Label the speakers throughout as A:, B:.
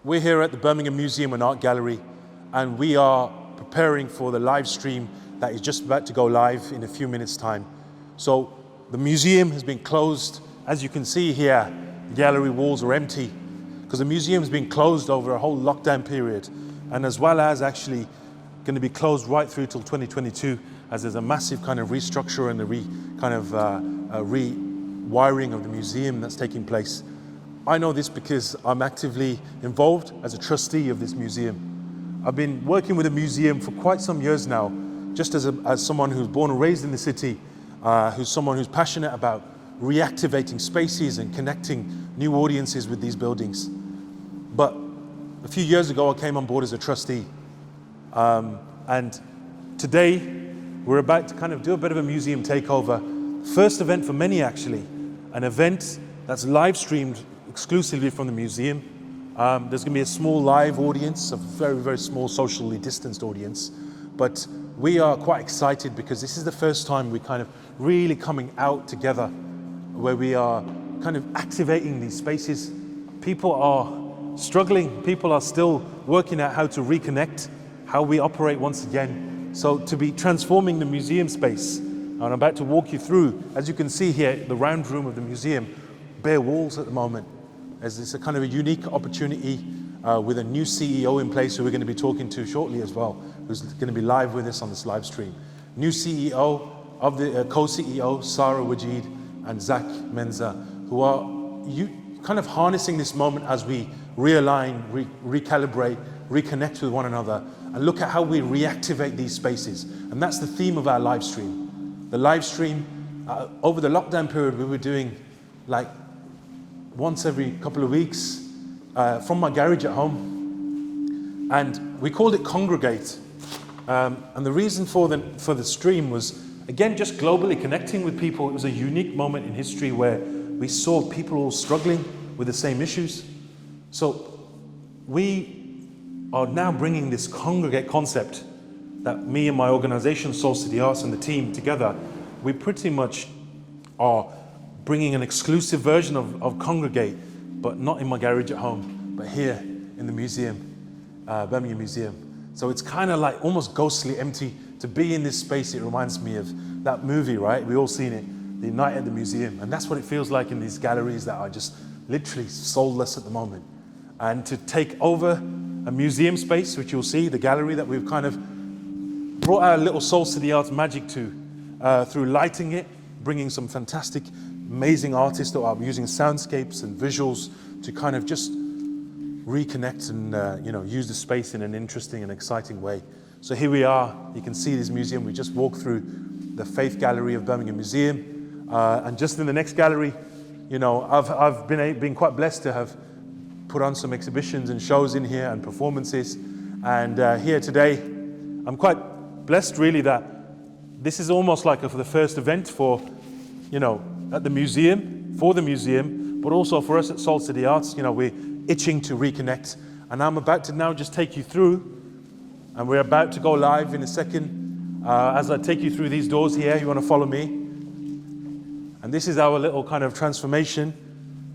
A: We're here at the Birmingham Museum and Art Gallery, and we are preparing for the live stream that is just about to go live in a few minutes' time. So the museum has been closed. As you can see here, the gallery walls are empty because the museum has been closed over a whole lockdown period, and as well as actually going to be closed right through till 2022, as there's a massive kind of restructure and a rewiring of the museum that's taking place. I know this because I'm actively involved as a trustee of this museum. I've been working with the museum for quite some years now, just as someone who's born and raised in the city, who's someone who's passionate about reactivating spaces and connecting new audiences with these buildings. But a few years ago, I came on board as a trustee. And today, we're about to kind of do a bit of a museum takeover. First event for many, actually. An event that's live streamed exclusively from the museum. There's going to be a small live audience, a very, very small socially distanced audience. But we are quite excited because this is the first time we're kind of really coming out together, where we are kind of activating these spaces. People are struggling. People are still working out how to reconnect, how we operate once again. So to be transforming the museum space, and I'm about to walk you through, as you can see here, the round room of the museum, bare walls at the moment. As it's a kind of a unique opportunity with a new CEO in place who we're going to be talking to shortly as well, who's going to be live with us on this live stream. New CEO of the co-CEO, Sara Wajid and Zach Menza, who are kind of harnessing this moment as we realign, recalibrate, reconnect with one another, and look at how we reactivate these spaces. And that's the theme of our live stream. The live stream, over the lockdown period, we were doing like once every couple of weeks from my garage at home, and we called it Congregate. And the reason for the stream was, again, just globally connecting with people. It was a unique moment in history where we saw people all struggling with the same issues. So we are now bringing this Congregate concept that me and my organization, Soul City Arts, and the team together, we pretty much are bringing an exclusive version of Congregate, but not in my garage at home, but here in the museum, Birmingham Museum. So it's kind of like almost ghostly empty to be in this space. It reminds me of that movie, right? We've all seen it, The Night at the Museum. And that's what it feels like in these galleries that are just literally soulless at the moment. And to take over a museum space, which you'll see, the gallery that we've kind of brought our little Soul City Arts magic to through lighting it, bringing some fantastic, amazing artists that are using soundscapes and visuals to kind of just reconnect and use the space in an interesting and exciting way. So here we are. You can see this museum. We just walked through the Faith Gallery of Birmingham Museum, and just in the next gallery, I've been quite blessed to have put on some exhibitions and shows in here and performances. And here today, I'm quite blessed really that this is almost like the first event for, at the museum, for the museum, but also for us at Soul City Arts. We're itching to reconnect. And I'm about to now just take you through, and we're about to go live in a second. As I take you through these doors here, you want to follow me. And this is our little kind of transformation.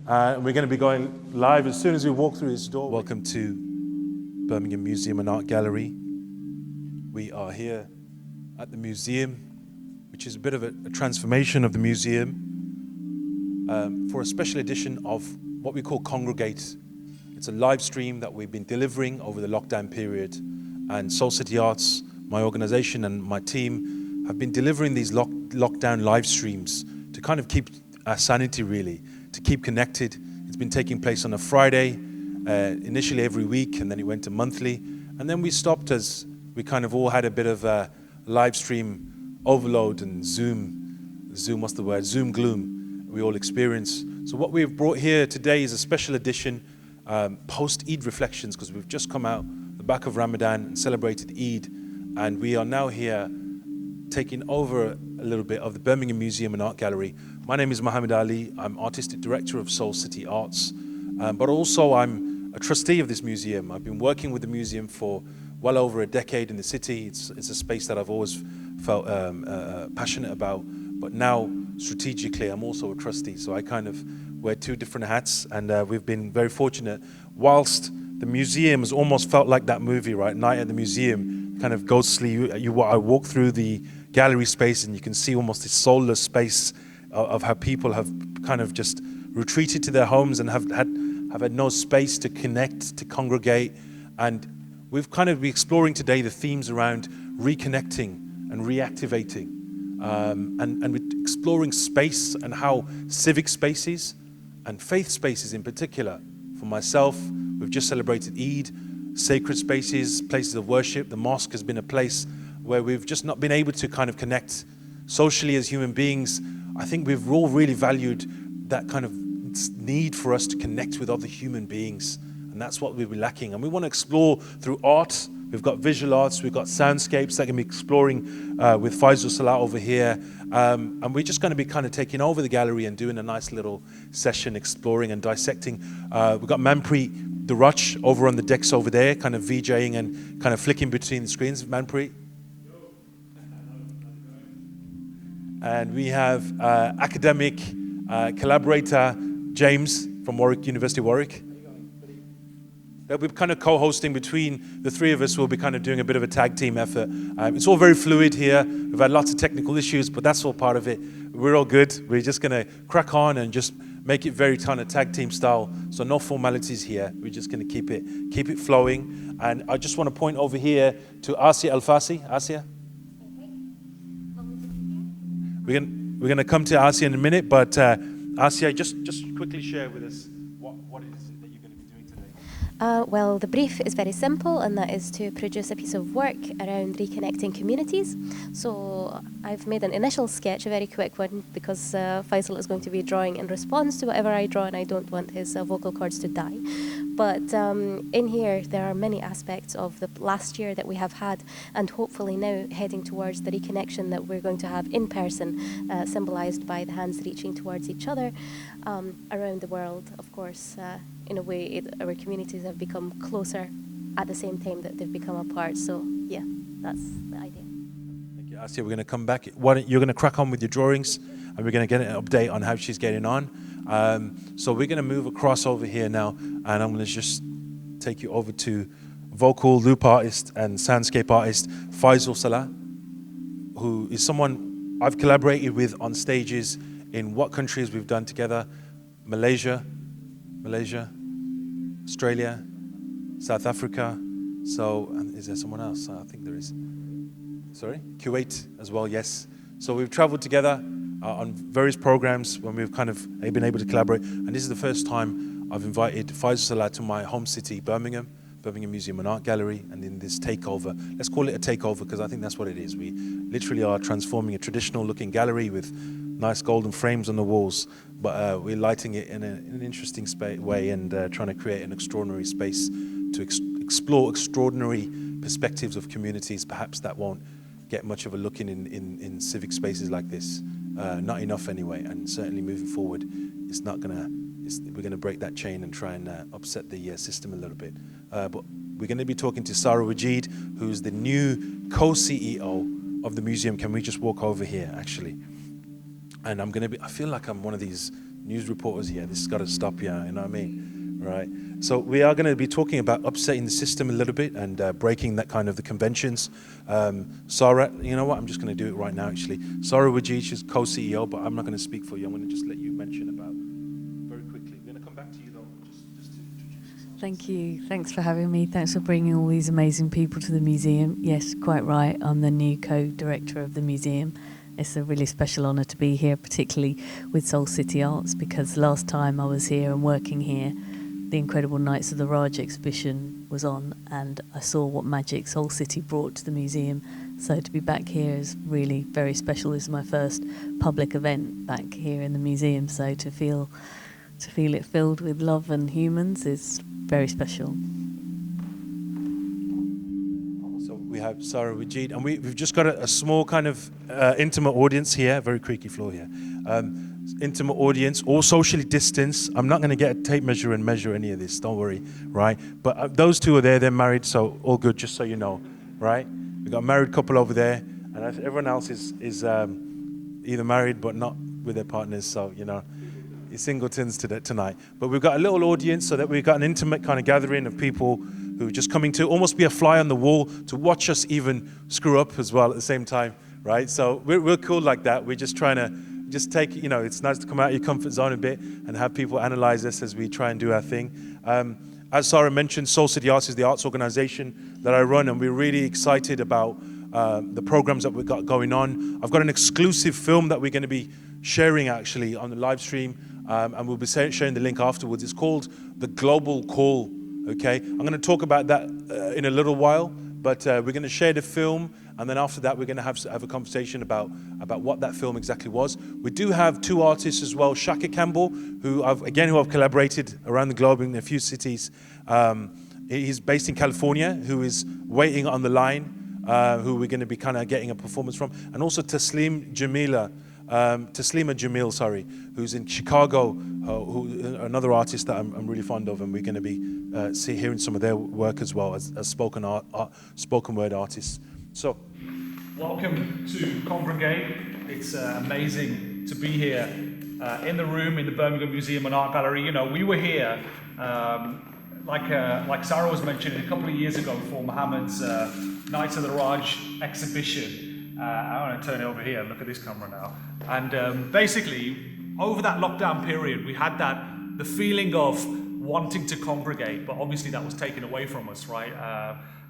A: And we're going to be going live as soon as we walk through this door. Welcome to Birmingham Museum and Art Gallery. We are here at the museum, which is a bit of a transformation of the museum for a special edition of what we call Congregate. It's a live stream that we've been delivering over the lockdown period. And Soul City Arts, my organization and my team, have been delivering these lockdown live streams to kind of keep our sanity really, to keep connected. It's been taking place on a Friday, initially every week, and then it went to monthly. And then we stopped as we kind of all had a bit of a live stream overload and Zoom gloom we all experienced. So what we've brought here today is a special edition, post-Eid reflections, because we've just come out the back of Ramadan and celebrated Eid. And we are now here taking over a little bit of the Birmingham Museum and Art Gallery. My name is Mohammed Ali. I'm Artistic Director of Soul City Arts, but also I'm a trustee of this museum. I've been working with the museum for well over a decade in the city. It's a space that I've always felt passionate about, but now strategically I'm also a trustee, so I kind of wear two different hats, and we've been very fortunate. Whilst the museum has almost felt like that movie, right? Night at the Museum, kind of ghostly. I walk through the gallery space and you can see almost this soulless space of how people have kind of just retreated to their homes and have had no space to connect, to congregate. And we've kind of been exploring today the themes around reconnecting and reactivating, and we're exploring space and how civic spaces and faith spaces in particular, for myself, we've just celebrated Eid, sacred spaces, places of worship. The mosque has been a place where we've just not been able to kind of connect socially as human beings. I think we've all really valued that kind of need for us to connect with other human beings. And that's what we'll be lacking. And we want to explore through art. We've got visual arts, we've got soundscapes that can be exploring with Faisal Salah over here. And we're just going to be kind of taking over the gallery and doing a nice little session exploring and dissecting. We've got Manpreet Darroch over on the decks over there, kind of VJing and kind of flicking between the screens. Manpreet. And we have academic collaborator James from University of Warwick. They'll be kind of co-hosting between the three of us. We'll be kind of doing a bit of a tag team effort. It's all very fluid here. We've had lots of technical issues, but that's all part of it. We're all good. We're just going to crack on and just make it very kind of tag team style. So no formalities here. We're just going to keep it flowing. And I just want to point over here to Asia Alfasi. Asia? We're going to come to Asia in a minute, but Asia, just quickly share with us what it is that you're going to be doing today.
B: Well, the brief is very simple, and that is to produce a piece of work around reconnecting communities. So I've made an initial sketch, a very quick one, because Faisal is going to be drawing in response to whatever I draw, and I don't want his vocal cords to die. But in here, there are many aspects of the last year that we have had, and hopefully now heading towards the reconnection that we're going to have in person, symbolized by the hands reaching towards each other around the world. Of course, in a way, our communities have become closer at the same time that they've become apart. So, yeah, that's the idea.
A: Thank you, Asia. We're going to come back. You're going to crack on with your drawings, and we're going to get an update on how she's getting on. So we're going to move across over here now, and I'm going to just take you over to vocal loop artist and soundscape artist Faisal Salah, who is someone I've collaborated with on stages in what countries we've done together: Malaysia, Australia, South Africa. So, and is there someone else? I think there is. Sorry? Kuwait as well, yes. So we've traveled together on various programs when we've kind of been able to collaborate. And this is the first time I've invited Faisal Salah to my home city, Birmingham Museum and Art Gallery, and in this takeover. Let's call it a takeover because I think that's what it is. We literally are transforming a traditional looking gallery with nice golden frames on the walls, but we're lighting it in an interesting way and trying to create an extraordinary space to explore extraordinary perspectives of communities, perhaps that won't get much of a look in civic spaces like this. Not enough anyway, and certainly moving forward, we're gonna break that chain and try and upset the system a little bit. But we're gonna be talking to Sara Wajid, who's the new co-CEO of the museum. Can we just walk over here, actually? And I feel like I'm one of these news reporters here. This has got to stop here, you know what I mean? Right. So we are going to be talking about upsetting the system a little bit and breaking that kind of the conventions. Sara, you know what? I'm just going to do it right now, actually. Sara Wajid, she's co-CEO, but I'm not going to speak for you. I'm going to just let you mention about very quickly. We're going to come back to you, though, just to introduce yourself.
C: Thank you. Thanks for having me. Thanks for bringing all these amazing people to the museum. Yes, quite right. I'm the new co-director of the museum. It's a really special honour to be here, particularly with Soul City Arts, because last time I was here and working here, the incredible Nights of the Raj exhibition was on, and I saw what magic Soul City brought to the museum. So to be back here is really very special. This is my first public event back here in the museum, so to feel it filled with love and humans is very special.
A: So we have Sara Wajid, and we've just got a small kind of intimate audience here, very creaky floor here. Intimate audience, all socially distanced. I'm not going to get a tape measure and measure any of this, don't worry, right? But those two are there, they're married, so all good, just so you know, right? We've got a married couple over there, and everyone else is either married but not with their partners, so, you know, you're singletons tonight. But we've got a little audience so that we've got an intimate kind of gathering of people who are just coming to almost be a fly on the wall to watch us even screw up as well at the same time, right? So we're cool like that. We're just trying to just take, you know, it's nice to come out of your comfort zone a bit and have people analyze us as we try and do our thing. As Sara mentioned, Soul City Arts is the arts organization that I run, and we're really excited about the programs that we've got going on. I've got an exclusive film that we're going to be sharing actually on the live stream, and we'll be sharing the link afterwards. It's called The Global Call, okay? I'm going to talk about that in a little while, but we're going to share the film, and then after that we're going to have a conversation about what that film exactly was. We do have two artists as well, Tshaka Campbell, who I've collaborated around the globe in a few cities. He's based in California, who is waiting on the line, who we're going to be kind of getting a performance from, and also Tasleem Jamila, who's in Chicago, who another artist that I'm really fond of, and we're going to be hearing some of their work as well as spoken word artists. So,
D: welcome to Congregate. It's amazing to be here in the room in the Birmingham Museum and Art Gallery. You know, we were here, like Sara was mentioning, a couple of years ago for Mohammed's Nights of the Raj exhibition. I want to turn it over here and look at this camera now. And basically, over that lockdown period, we had the feeling of wanting to congregate, but obviously that was taken away from us, right?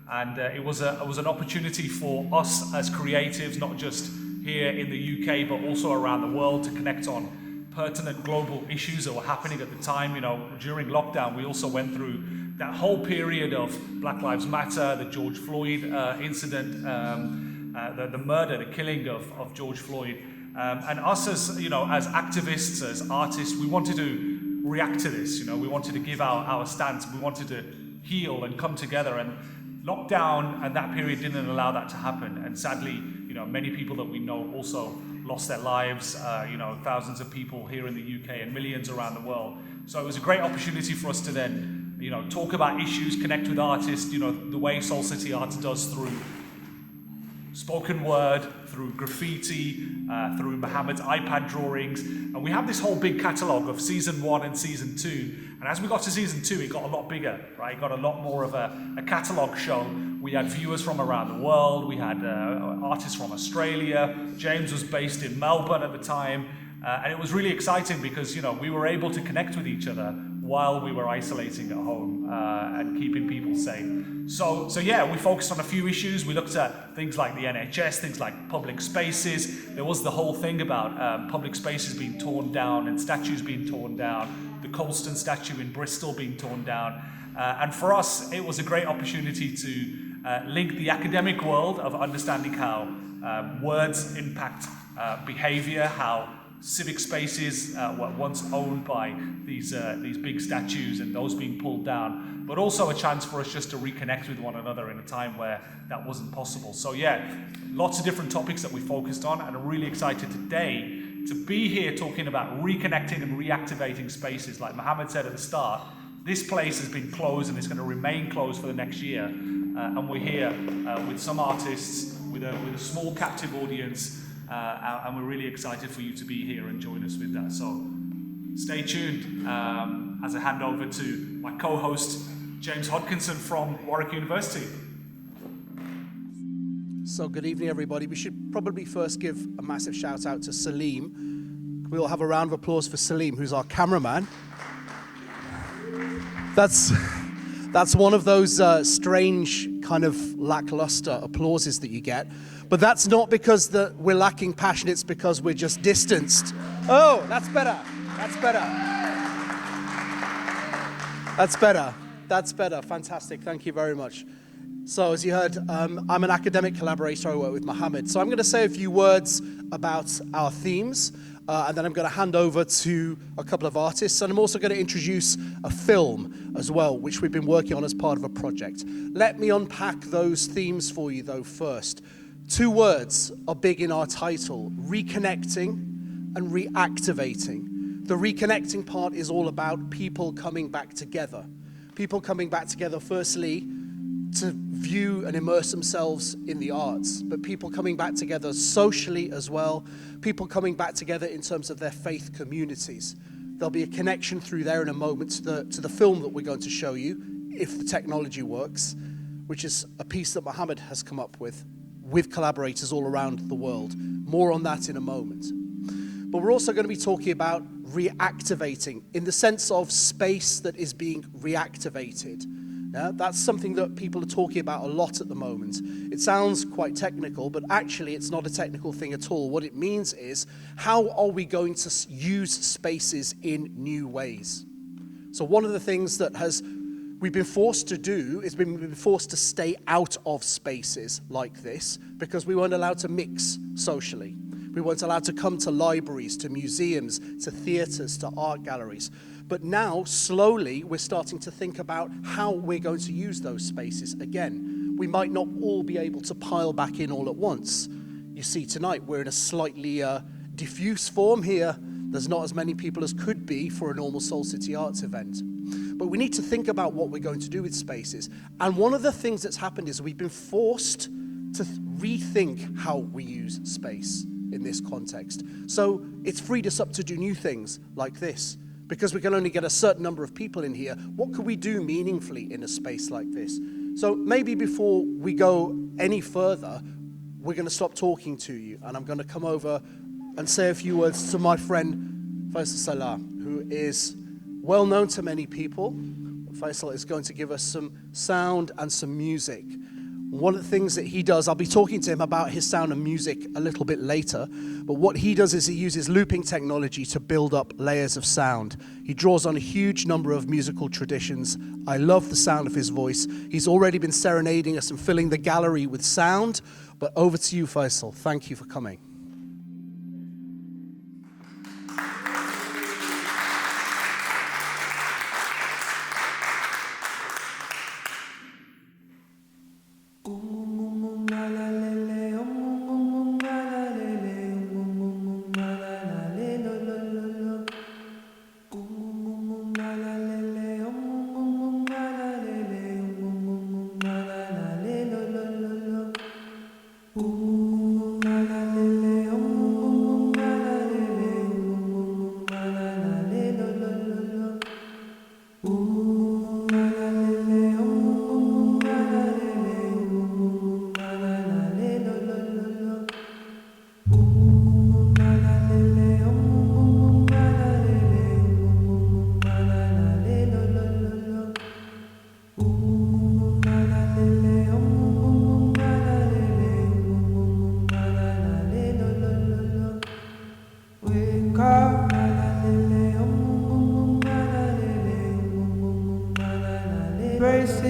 D: And it was an opportunity for us as creatives, not just here in the UK, but also around the world, to connect on pertinent global issues that were happening at the time. You know, during lockdown, we also went through that whole period of Black Lives Matter, the George Floyd incident, the murder, the killing of George Floyd. And us as activists, as artists, we wanted to react to this. You know, we wanted to give our stance. We wanted to heal and come together. And lockdown and that period didn't allow that to happen. And sadly, you know, many people that we know also lost their lives. Thousands of people here in the UK and millions around the world. So it was a great opportunity for us to then, talk about issues, connect with artists. You know, the way Soul City Arts does through spoken word, through graffiti, through Mohammed's iPad drawings. And we have this whole big catalogue of season 1 and season 2. And as we got to season 2, it got a lot bigger, right? It got a lot more of a catalogue show. We had viewers from around the world. We had artists from Australia. James was based in Melbourne at the time. And it was really exciting because, we were able to connect with each other while we were isolating at home and keeping people safe. So yeah, we focused on a few issues. We looked at things like the NHS, things like public spaces. There was the whole thing about public spaces being torn down and statues being torn down, the Colston statue in Bristol being torn down. And for us, it was a great opportunity to link the academic world of understanding how words impact behavior, how civic spaces were once owned by these big statues and those being pulled down, but also a chance for us just to reconnect with one another in a time where that wasn't possible. So yeah, lots of different topics that we focused on, and I'm really excited today to be here talking about reconnecting and reactivating spaces. Like Mohammed said at the start, this place has been closed and it's going to remain closed for the next year, and we're here with some artists, with a small captive audience, and we're really excited for you to be here and join us with that. So stay tuned as I hand over to my co-host, James Hodkinson from Warwick University.
E: So good evening, everybody. We should probably first give a massive shout out to Tasleem. Can we all have a round of applause for Tasleem, who's our cameraman? That's one of those strange kind of lackluster applauses that you get. But that's not because we're lacking passion, it's because we're just distanced. Oh, that's better. That's better. That's better. That's better. Fantastic. Thank you very much. So as you heard, I'm an academic collaborator. I work with Mohammed. So I'm going to say a few words about our themes, and then I'm going to hand over to a couple of artists. And I'm also going to introduce a film as well, which we've been working on as part of a project. Let me unpack those themes for you, though, first. Two words are big in our title: reconnecting and reactivating. The reconnecting part is all about people coming back together. People coming back together, firstly, to view and immerse themselves in the arts, but people coming back together socially as well, people coming back together in terms of their faith communities. There'll be a connection through there in a moment to the film that we're going to show you, if the technology works, which is a piece that Mohammed has come up with collaborators all around the world. More on that in a moment. But we're also going to be talking about reactivating in the sense of space that is being reactivated. Now, that's something that people are talking about a lot at the moment. It sounds quite technical, but actually it's not a technical thing at all. What it means is, how are we going to use spaces in new ways? So one of the things that we've been forced to do is we've been forced to stay out of spaces like this because we weren't allowed to mix socially. We weren't allowed to come to libraries, to museums, to theatres, to art galleries. But now, slowly, we're starting to think about how we're going to use those spaces again. We might not all be able to pile back in all at once. You see, tonight, we're in a slightly diffuse form here. There's not as many people as could be for a normal Soul City Arts event. But we need to think about what we're going to do with spaces. And one of the things that's happened is we've been forced to rethink how we use space in this context. So it's freed us up to do new things like this. Because we can only get a certain number of people in here, what could we do meaningfully in a space like this? So maybe before we go any further, we're going to stop talking to you, and I'm going to come over and say a few words to my friend Faisal Salah, who is well known to many people. Faisal is going to give us some sound and some music. One of the things that he does, I'll be talking to him about his sound and music a little bit later, but what he does is he uses looping technology to build up layers of sound. He draws on a huge number of musical traditions. I love the sound of his voice. He's already been serenading us and filling the gallery with sound, but over to you, Faisal. Thank you for coming.
F: La la la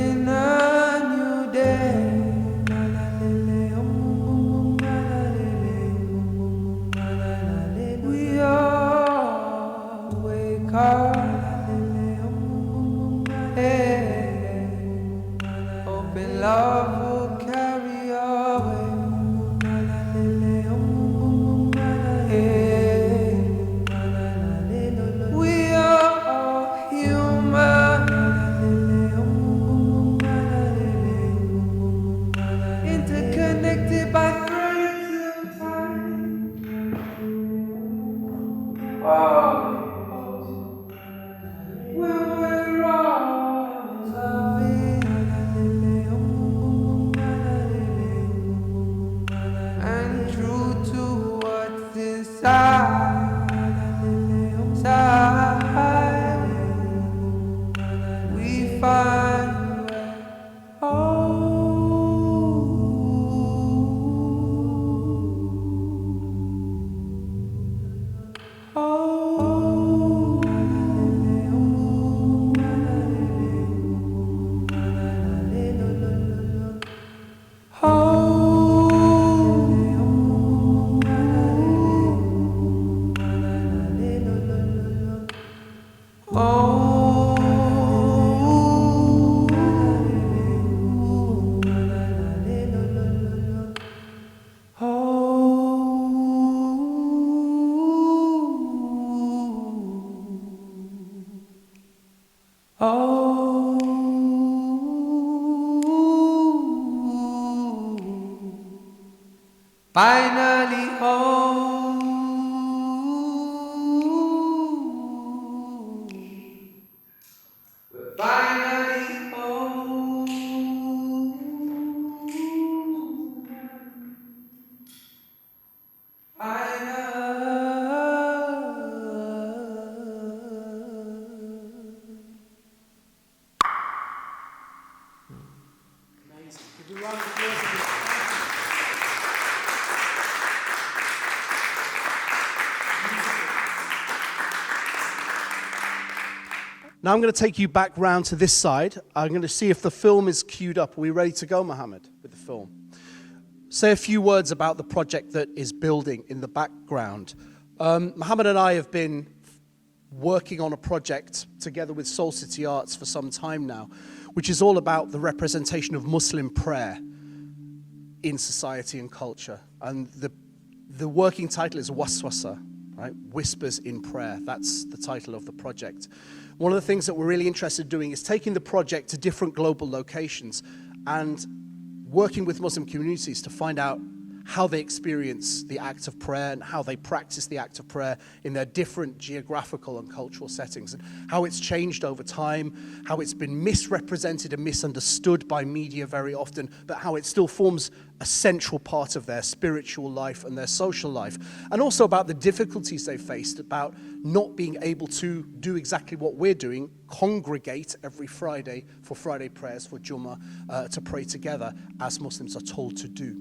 F: in a new day. We all wake up. Hey, hoping love will carry away. Hey, we are all human, interconnected by threads of time. We're all loving and true to what's inside. We find finally home. We're finally home.
E: Amazing. Could you round of applause? Now I'm going to take you back round to this side. I'm going to see if the film is queued up. Are we ready to go, Mohammed, with the film? Say a few words about the project that is building in the background. Mohammed and I have been working on a project together with Soul City Arts for some time now, which is all about the representation of Muslim prayer in society and culture. And the working title is Waswasa, right? Whispers in Prayer. That's the title of the project. One of the things that we're really interested in doing is taking the project to different global locations and working with Muslim communities to find out how they experience the act of prayer and how they practice the act of prayer in their different geographical and cultural settings, and how it's changed over time, how it's been misrepresented and misunderstood by media very often, but how it still forms a central part of their spiritual life and their social life, and also about the difficulties they faced about not being able to do exactly what we're doing, congregate every Friday for Friday prayers, for Jummah, to pray together as Muslims are told to do.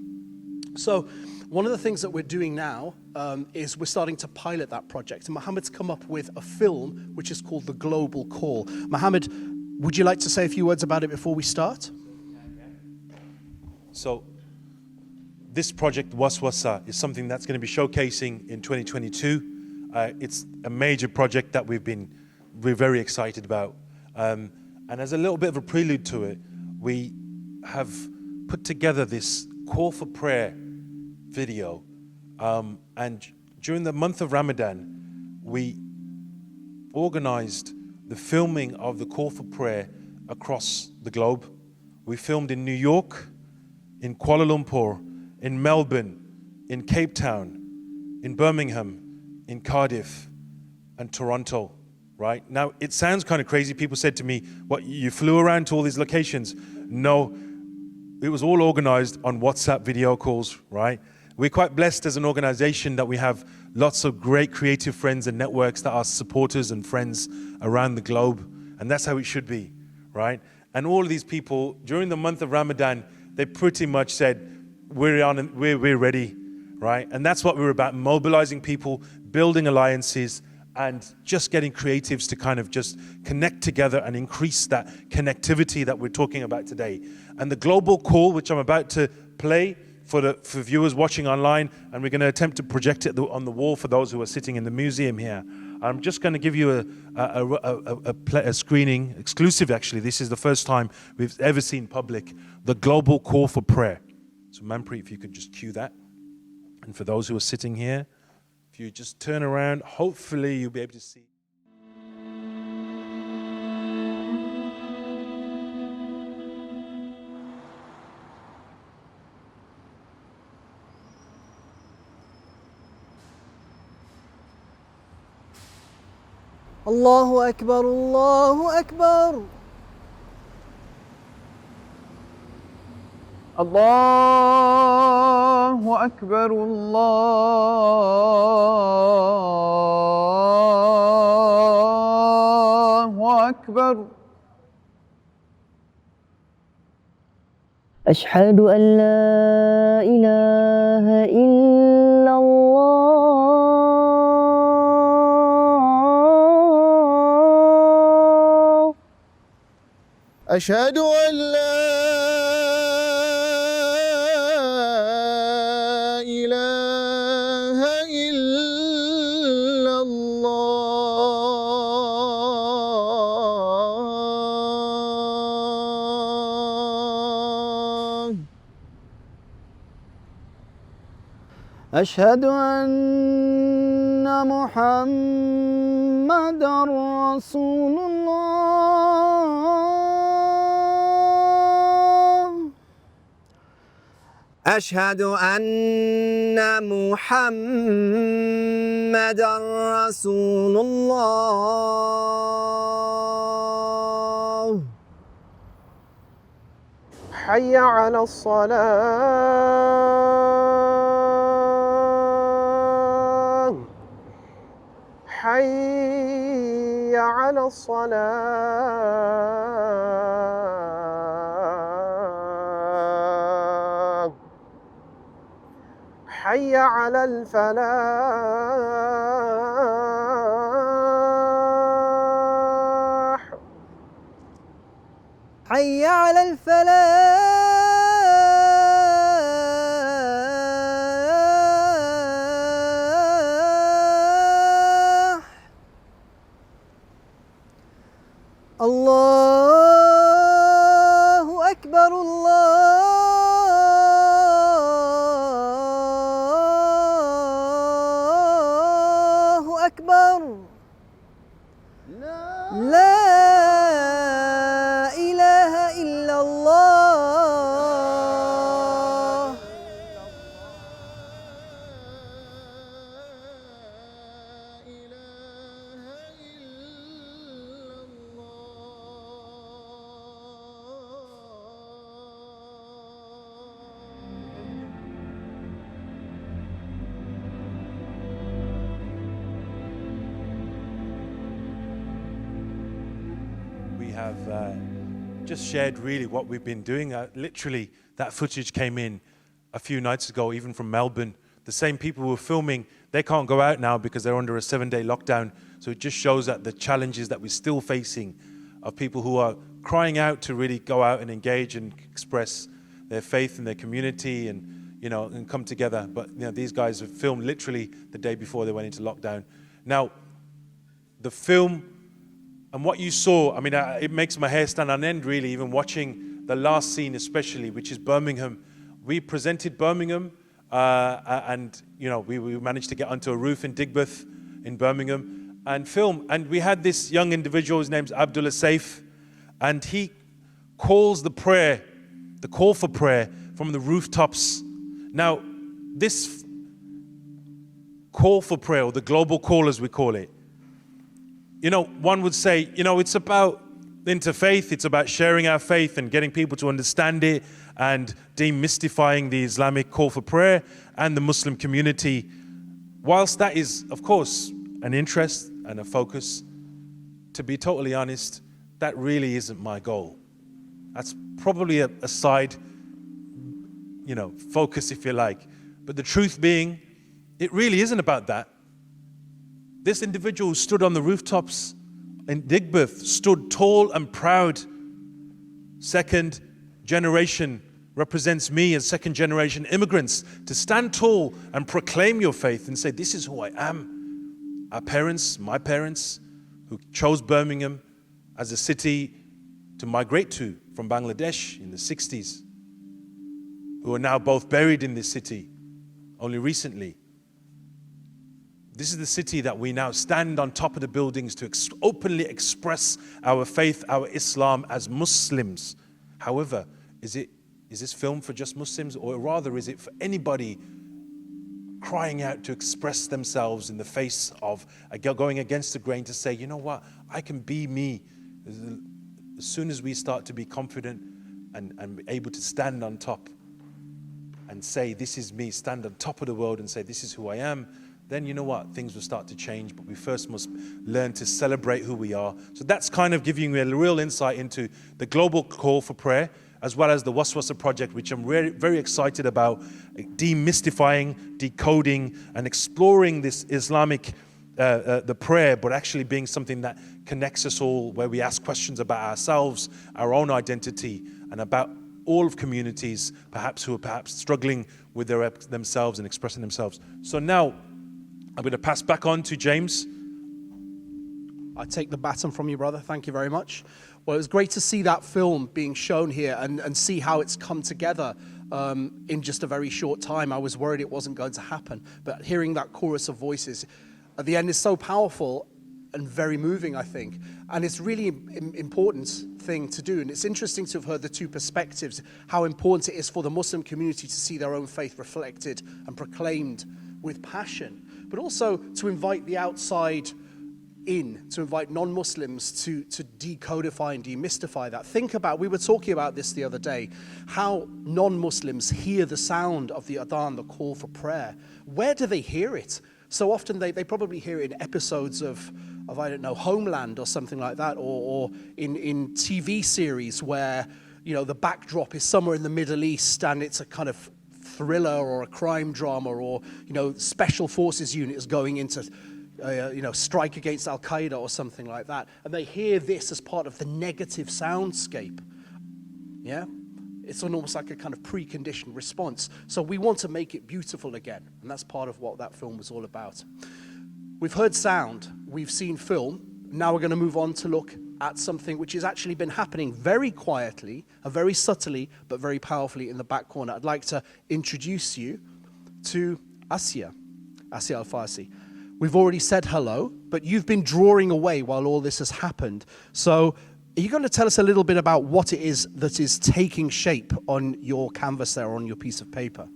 E: So one of the things that we're doing now is we're starting to pilot that project. And Mohammed's come up with a film which is called The Global Call. Mohammed, would you like to say a few words about it before we start?
A: So this project, Waswasa, is something that's going to be showcasing in 2022. It's a major project that we're very excited about. And as a little bit of a prelude to it, we have put together this call for prayer video, and during the month of Ramadan we organized the filming of the call for prayer across the globe. We filmed in New York, in Kuala Lumpur, in Melbourne, in Cape Town, in Birmingham, in Cardiff, and Toronto. Right now it sounds kind of crazy. People said to me, what, you flew around to all these locations? No, it was all organized on WhatsApp video calls, right? We're quite blessed as an organization that we have lots of great creative friends and networks that are supporters and friends around the globe. And that's how it should be, right? And all of these people, during the month of Ramadan, they pretty much said, we're ready, right? And that's what we're about, mobilizing people, building alliances, and just getting creatives to kind of just connect together and increase that connectivity that we're talking about today. And the global call, which I'm about to play for viewers watching online, and we're going to attempt to project it on the wall for those who are sitting in the museum here. I'm just going to give you a screening, exclusive actually. This is the first time we've ever seen public, the global call for prayer. So Manpreet, if you could just cue that. And for those who are sitting here, if you just turn around, hopefully you'll be able to see.
G: الله أكبر الله أكبر الله أكبر الله أكبر أشهد أن لا إله إلا الله أشهد أن لا إله إلا الله أشهد أن محمدًا رسول الله أشهد أن محمدًا رسول الله حي على الصلاة حي على الصلاة حي على الفلاح حي على الفلاح الله أكبر الله أكبر لا إله إلا الله
A: We have just shared really what we've been doing. Literally, that footage came in a few nights ago, even from Melbourne. The same people who were filming, they can't go out now because they're under a 7-day lockdown. So it just shows that the challenges that we're still facing of people who are crying out to really go out and engage and express their faith in their community and, you know, and come together. But, you know, these guys have filmed literally the day before they went into lockdown. Now, the film and what you saw, I mean, it makes my hair stand on end, really, even watching the last scene especially, which is Birmingham. We presented Birmingham, and, you know, we managed to get onto a roof in Digbeth in Birmingham and film. And we had this young individual, his name's Abdullah Saif, and he calls the prayer, the call for prayer from the rooftops. Now, this call for prayer, or the global call as we call it, you know, one would say, you know, it's about interfaith, it's about sharing our faith and getting people to understand it and demystifying the Islamic call for prayer and the Muslim community. Whilst that is, of course, an interest and a focus, to be totally honest, that really isn't my goal. That's probably a side, you know, focus, if you like. But the truth being, it really isn't about that. This individual who stood on the rooftops in Digbeth stood tall and proud. Second generation represents me as second generation immigrants, to stand tall and proclaim your faith and say, this is who I am. Our parents, my parents, who chose Birmingham as a city to migrate to from Bangladesh in the 60s, who are now both buried in this city only recently. This is the city that we now stand on top of the buildings to openly express our faith, our Islam as Muslims. However, is this film for just Muslims, or rather is it for anybody crying out to express themselves in the face of going against the grain, to say, you know what, I can be me. As soon as we start to be confident and able to stand on top and say, this is me, stand on top of the world and say, this is who I am, then you know what, things will start to change. But we first must learn to celebrate who we are. So that's kind of giving you a real insight into the global call for prayer, as well as the Waswasa project, which I'm very excited about, demystifying, decoding, and exploring this Islamic, the prayer, but actually being something that connects us all, where we ask questions about ourselves, our own identity, and about all of communities, who are struggling with themselves and expressing themselves. So now, I'm going to pass back on to James.
E: I take the baton from you, brother. Thank you very much. Well, it was great to see that film being shown here and see how it's come together in just a very short time. I was worried it wasn't going to happen. But hearing that chorus of voices at the end is so powerful and very moving, I think. And it's really important thing to do. And it's interesting to have heard the two perspectives, how important it is for the Muslim community to see their own faith reflected and proclaimed with passion, but also to invite the outside in, to invite non-Muslims to decodify and demystify that. Think about, we were talking about this the other day, how non-Muslims hear the sound of the adhan, the call for prayer. Where do they hear it? So often they probably hear it in episodes of I don't know, Homeland or something like that, or in TV series where, you know, the backdrop is somewhere in the Middle East and it's a kind of thriller or a crime drama, or, you know, special forces unit is going into strike against Al-Qaeda or something like that, and they hear this as part of the negative soundscape. Yeah, it's almost like a kind of preconditioned response. So we want to make it beautiful again, and that's part of what that film was all about. We've heard sound, we've seen film. Now we're going to move on to look at something which has actually been happening very quietly, very subtly, but very powerfully in the back corner. I'd like to introduce you to Asya Alfasi. We've already said hello, but you've been drawing away while all this has happened. So are you going to tell us a little bit about what it is that is taking shape on your canvas there, on your piece of paper?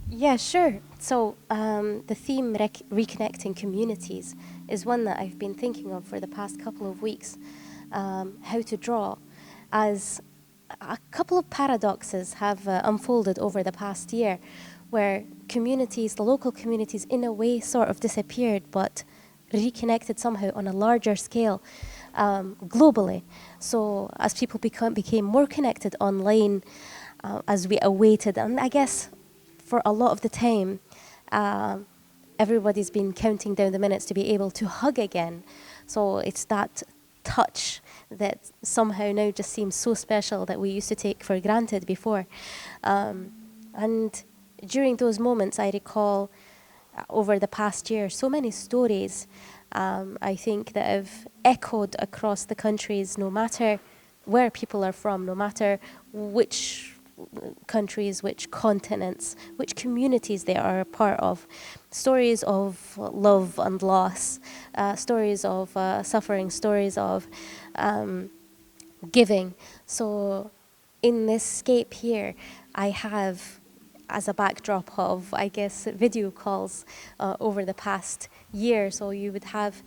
B: Yeah, sure. So the theme reconnecting communities is one that I've been thinking of for the past couple of weeks. How to draw, as a couple of paradoxes have unfolded over the past year, where communities, the local communities, in a way sort of disappeared, but reconnected somehow on a larger scale globally. So as people became more connected online, as we awaited, and I guess for a lot of the time, everybody's been counting down the minutes to be able to hug again. So it's that touch that somehow now just seems so special that we used to take for granted before. And during those moments, I recall over the past year, so many stories, I think, that have echoed across the countries, no matter where people are from, no matter which countries, which continents, which communities they are a part of. Stories of love and loss, stories of suffering, stories of giving. So in this scape here, I have as a backdrop of, I guess, video calls over the past year. So you would have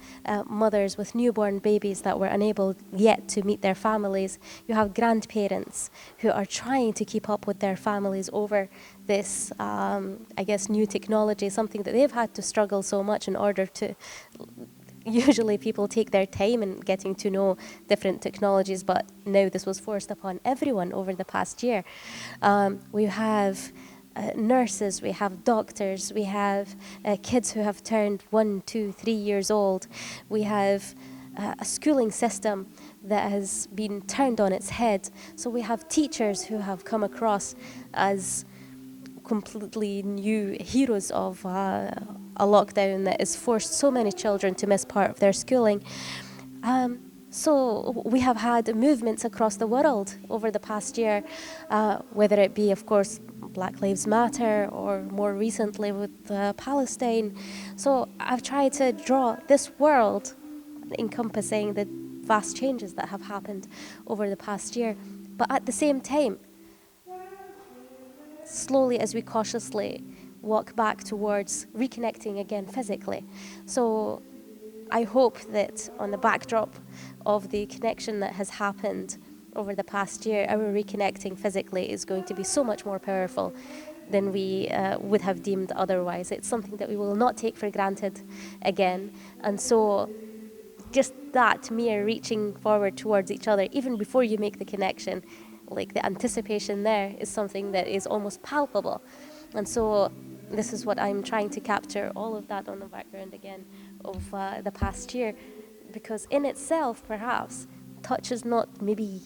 B: mothers with newborn babies that were unable yet to meet their families. You have grandparents who are trying to keep up with their families over this, I guess, new technology, something that they've had to struggle so much in order to. Usually people take their time in getting to know different technologies, but now this was forced upon everyone over the past year. We have nurses, we have doctors, we have kids who have turned 1, 2, 3 years old. We have a schooling system that has been turned on its head. So we have teachers who have come across as completely new heroes of a lockdown that has forced so many children to miss part of their schooling. So we have had movements across the world over the past year, whether it be, of course, Black Lives Matter or more recently with Palestine. So I've tried to draw this world encompassing the vast changes that have happened over the past year. But at the same time, slowly as we cautiously walk back towards reconnecting again physically. So I hope that on the backdrop of the connection that has happened over the past year, our reconnecting physically is going to be so much more powerful than we would have deemed otherwise. It's something that we will not take for granted again. And so just that mere reaching forward towards each other, even before you make the connection, like the anticipation there is something that is almost palpable. And so this is what I'm trying to capture, all of that on the background again of the past year, because in itself, perhaps, touch is not maybe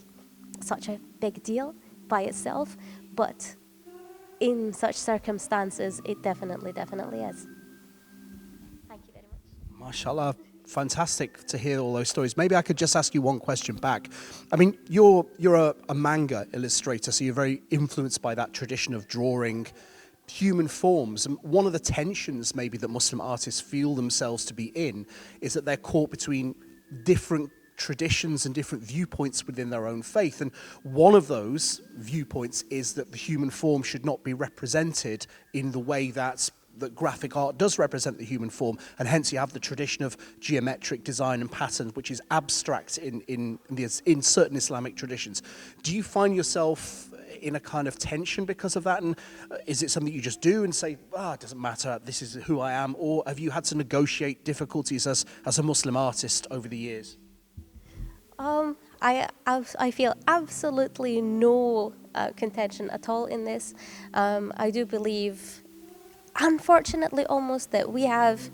B: such a big deal by itself, but in such circumstances, it definitely is. Thank you very much.
E: MashaAllah, fantastic to hear all those stories. Maybe I could just ask you one question back. I mean, you're a manga illustrator, so you're very influenced by that tradition of drawing human forms. And one of the tensions maybe that Muslim artists feel themselves to be in is that they're caught between different traditions and different viewpoints within their own faith. And one of those viewpoints is that the human form should not be represented in the way that graphic art does represent the human form, and hence you have the tradition of geometric design and pattern, which is abstract in certain Islamic traditions. Do you find yourself in a kind of tension because of that, and is it something you just do and say, it doesn't matter, this is who I am, or have you had to negotiate difficulties as a Muslim artist over the years?
B: I feel absolutely no contention at all in this. I do believe, unfortunately almost, that we have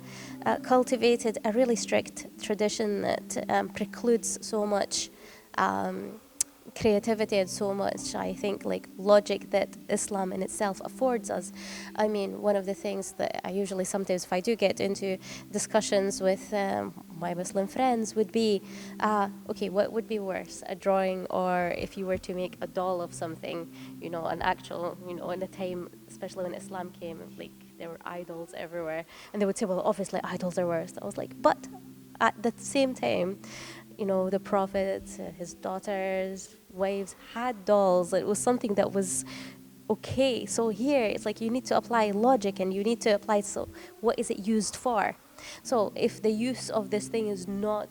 B: cultivated a really strict tradition that precludes so much creativity and so much, I think, like logic that Islam in itself affords us. I mean, one of the things that I usually sometimes, if I do get into discussions with my Muslim friends, would be, okay, what would be worse, a drawing, or if you were to make a doll of something, an actual, in the time, especially when Islam came, like there were idols everywhere, and they would say, well, obviously idols are worse. I was like, but at the same time, the Prophet, his daughters, wives had dolls. It was something that was okay. So here, it's like you need to apply logic, and you need to apply, so what is it used for? So if the use of this thing is not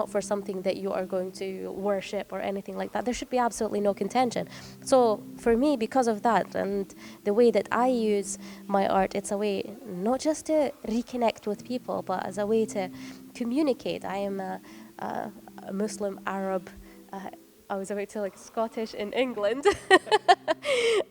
B: for something that you are going to worship or anything like that, there should be absolutely no contention. So for me, because of that and the way that I use my art, it's a way not just to reconnect with people, but as a way to communicate. I am a Muslim Arab. I was about to like Scottish in England.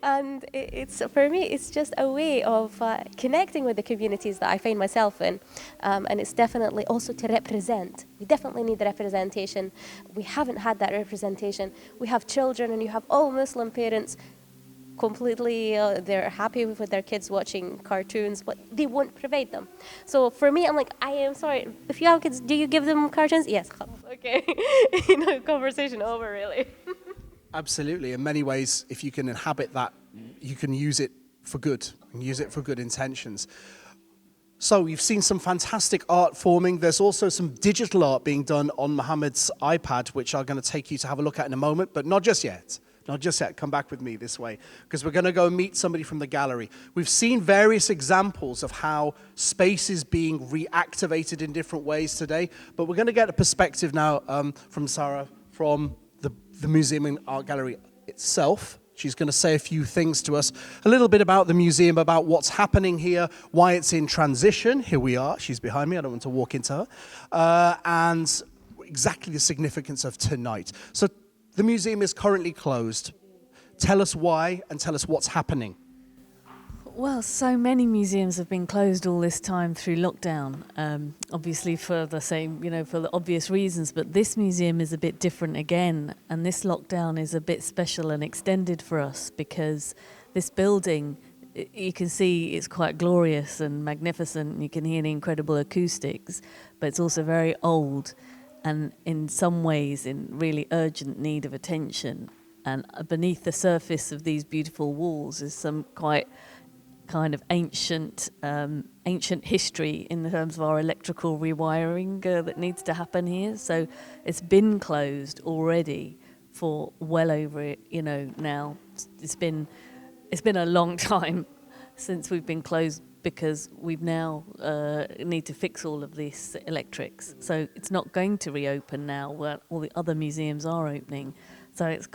B: And it's for me, it's just a way of connecting with the communities that I find myself in. And it's definitely also to represent. We definitely need the representation. We haven't had that representation. We have children, and you have all Muslim parents completely, they're happy with their kids watching cartoons, but they won't provide them. So for me, I'm like, I am sorry, if you have kids, do you give them cartoons? Yes, okay. Conversation over, really.
E: Absolutely. In many ways, if you can inhabit that, you can use it for good, and use it for good intentions. So you've seen some fantastic art forming. There's also some digital art being done on Mohammed's iPad, which I'm going to take you to have a look at in a moment, but not just yet. Not just yet, come back with me this way, because we're going to go meet somebody from the gallery. We've seen various examples of how space is being reactivated in different ways today, but we're going to get a perspective now from Sara, from the museum and art gallery itself. She's going to say a few things to us, a little bit about the museum, about what's happening here, why it's in transition. Here we are, she's behind me, I don't want to walk into her, and exactly the significance of tonight. So the museum is currently closed. Tell us why and tell us what's happening.
C: Well, so many museums have been closed all this time through lockdown, obviously for the same, for the obvious reasons, but this museum is a bit different again, and this lockdown is a bit special and extended for us because this building, you can see it's quite glorious and magnificent, you can hear the incredible acoustics, but it's also very old and in some ways in really urgent need of attention. And beneath the surface of these beautiful walls is some quite kind of ancient history in terms of our electrical rewiring that needs to happen here. So it's been closed already for well over now. It's been a long time since we've been closed because we've now need to fix all of these electrics. So it's not going to reopen now where all the other museums are opening. So it's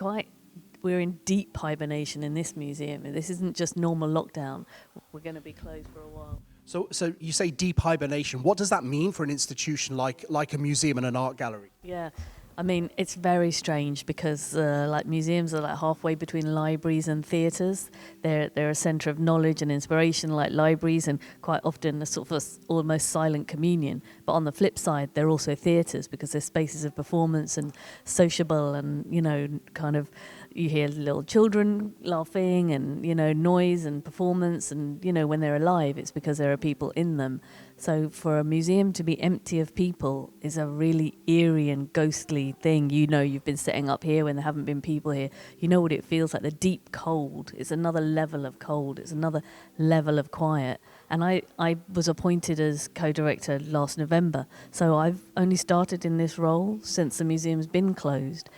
C: we're in deep hibernation in this museum. This isn't just normal lockdown. We're going to be closed for a while.
E: So you say deep hibernation. What does that mean for an institution like a museum and an art gallery?
C: Yeah, I mean, it's very strange because like museums are like halfway between libraries and theatres. They're a centre of knowledge and inspiration like libraries, and quite often a sort of almost silent communion. But on the flip side, they're also theatres because they're spaces of performance and sociable and, kind of, you hear little children laughing and, noise and performance. And, when they're alive, it's because there are people in them. So for a museum to be empty of people is a really eerie and ghostly thing. You've been setting up here when there haven't been people here. You know what it feels like. The deep cold is another level of cold. It's another level of quiet. And I was appointed as co-director last November. So I've only started in this role since the museum's been closed.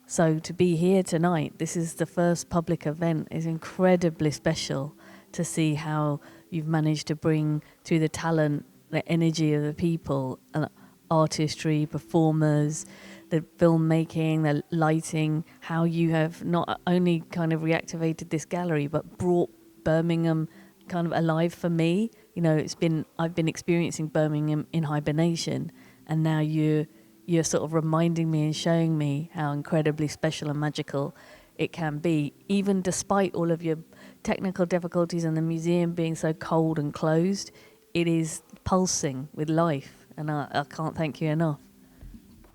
C: So to be here tonight, this is the first public event, is incredibly special to see how you've managed to bring through the talent, the energy of the people, and artistry, performers, the filmmaking, the lighting, how you have not only kind of reactivated this gallery, but brought Birmingham kind of alive for me. I've been experiencing Birmingham in hibernation, and now you're sort of reminding me and showing me how incredibly special and magical it can be, even despite all of your technical difficulties and the museum being so cold and closed. It is pulsing with life, and I can't thank you enough.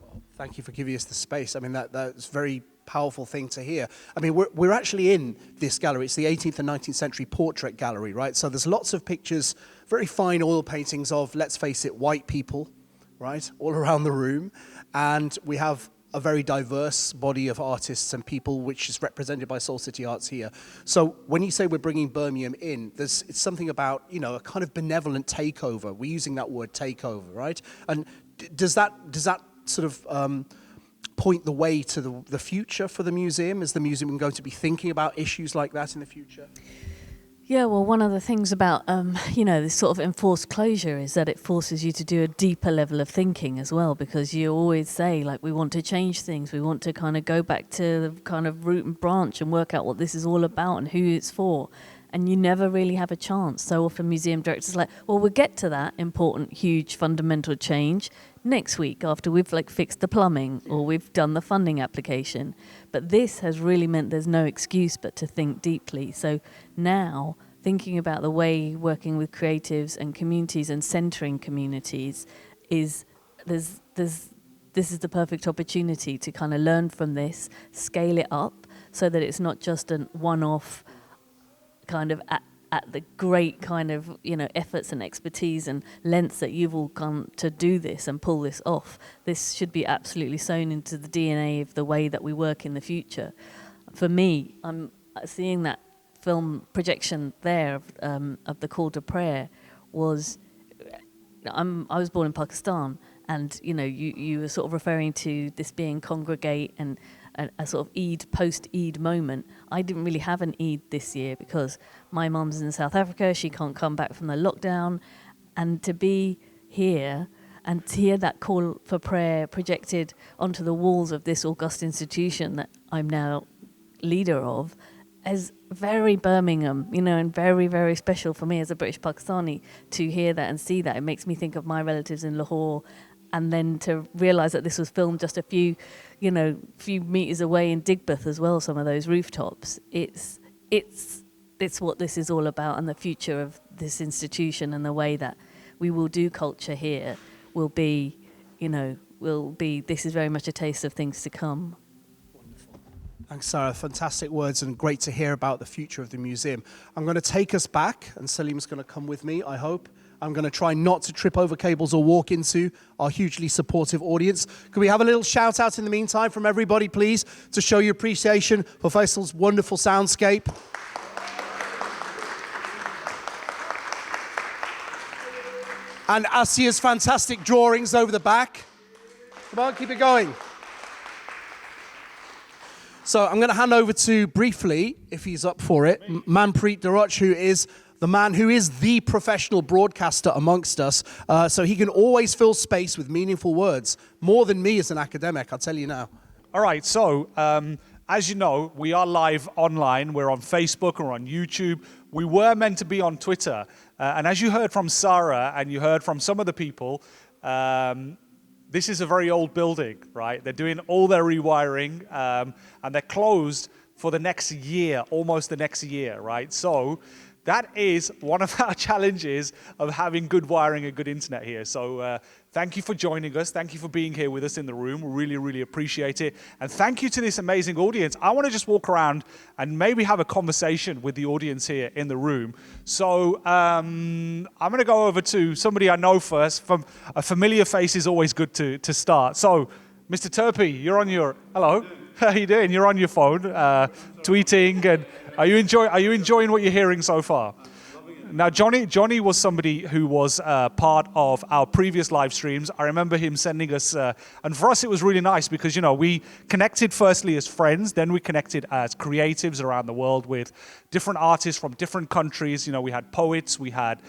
E: Well, thank you for giving us the space. I mean, that's a very powerful thing to hear. I mean, we're actually in this gallery. It's the 18th and 19th century portrait gallery, right? So there's lots of pictures, very fine oil paintings of, let's face it, white people, right, all around the room. And we have a very diverse body of artists and people, which is represented by Soul City Arts here. So when you say we're bringing Birmingham in, it's something about, a kind of benevolent takeover. We're using that word takeover, right? And does that sort of point the way to the future for the museum? Is the museum going to be thinking about issues like that in the future?
C: Yeah, well, one of the things about, this sort of enforced closure is that it forces you to do a deeper level of thinking as well, because you always say, like, we want to change things. We want to kind of go back to the kind of root and branch and work out what this is all about and who it's for. And you never really have a chance. So often museum directors are like, well, we'll get to that important, huge, fundamental change next week after we've fixed the plumbing or we've done the funding application. But this has really meant there's no excuse but to think deeply. So now thinking about the way working with creatives and communities and centering communities is this is the perfect opportunity to kind of learn from this, scale it up so that it's not just a one-off kind of at the great kind of efforts and expertise and lengths that you've all come to do this and pull this off. This should be absolutely sewn into the DNA of the way that we work in the future. For me, I'm seeing that film projection there of the call to prayer was. I was born in Pakistan, and you were sort of referring to this being Congregate and a sort of Eid, post-Eid moment. I didn't really have an Eid this year because my mum's in South Africa. She can't come back from the lockdown. And to be here and to hear that call for prayer projected onto the walls of this august institution that I'm now leader of is very Birmingham, and very, very special for me as a British Pakistani to hear that and see that. It makes me think of my relatives in Lahore and then to realise that this was filmed just a few meters away in Digbeth as well, some of those rooftops. It's what this is all about, and the future of this institution and the way that we will do culture here will be, this is very much a taste of things to come.
E: Thanks, Sarah. Fantastic words, and great to hear about the future of the museum. I'm going to take us back, and Salim's going to come with me, I hope. I'm going to try not to trip over cables or walk into our hugely supportive audience. Could we have a little shout out in the meantime from everybody, please, to show your appreciation for Faisal's wonderful soundscape? And Asia's fantastic drawings over the back. Come on, keep it going. So I'm going to hand over to, briefly, if he's up for it, Manpreet Darroch, who is the man who is the professional broadcaster amongst us. So he can always fill space with meaningful words, more than me as an academic, I'll tell you now.
D: All right, so as you know, we are live online. We're on Facebook, we're on YouTube. We were meant to be on Twitter. And as you heard from Sara and you heard from some of the people, this is a very old building, right? They're doing all their rewiring, and they're closed for the next year, almost the next year, right? So that is one of our challenges of having good wiring and good internet here. So thank you for joining us. Thank you for being here with us in the room. We really, really appreciate it. And thank you to this amazing audience. I want to just walk around and maybe have a conversation with the audience here in the room. So I'm going to go over to somebody I know first. From a familiar face is always good to start. So Mr. Turpie, you're on your, hello. How you doing? You're on your phone, tweeting, and are you enjoying what you're hearing so far? Now, Jonnie was somebody who was part of our previous live streams. I remember him sending us, and for us it was really nice because, we connected firstly as friends, then we connected as creatives around the world with different artists from different countries. We had poets, we had,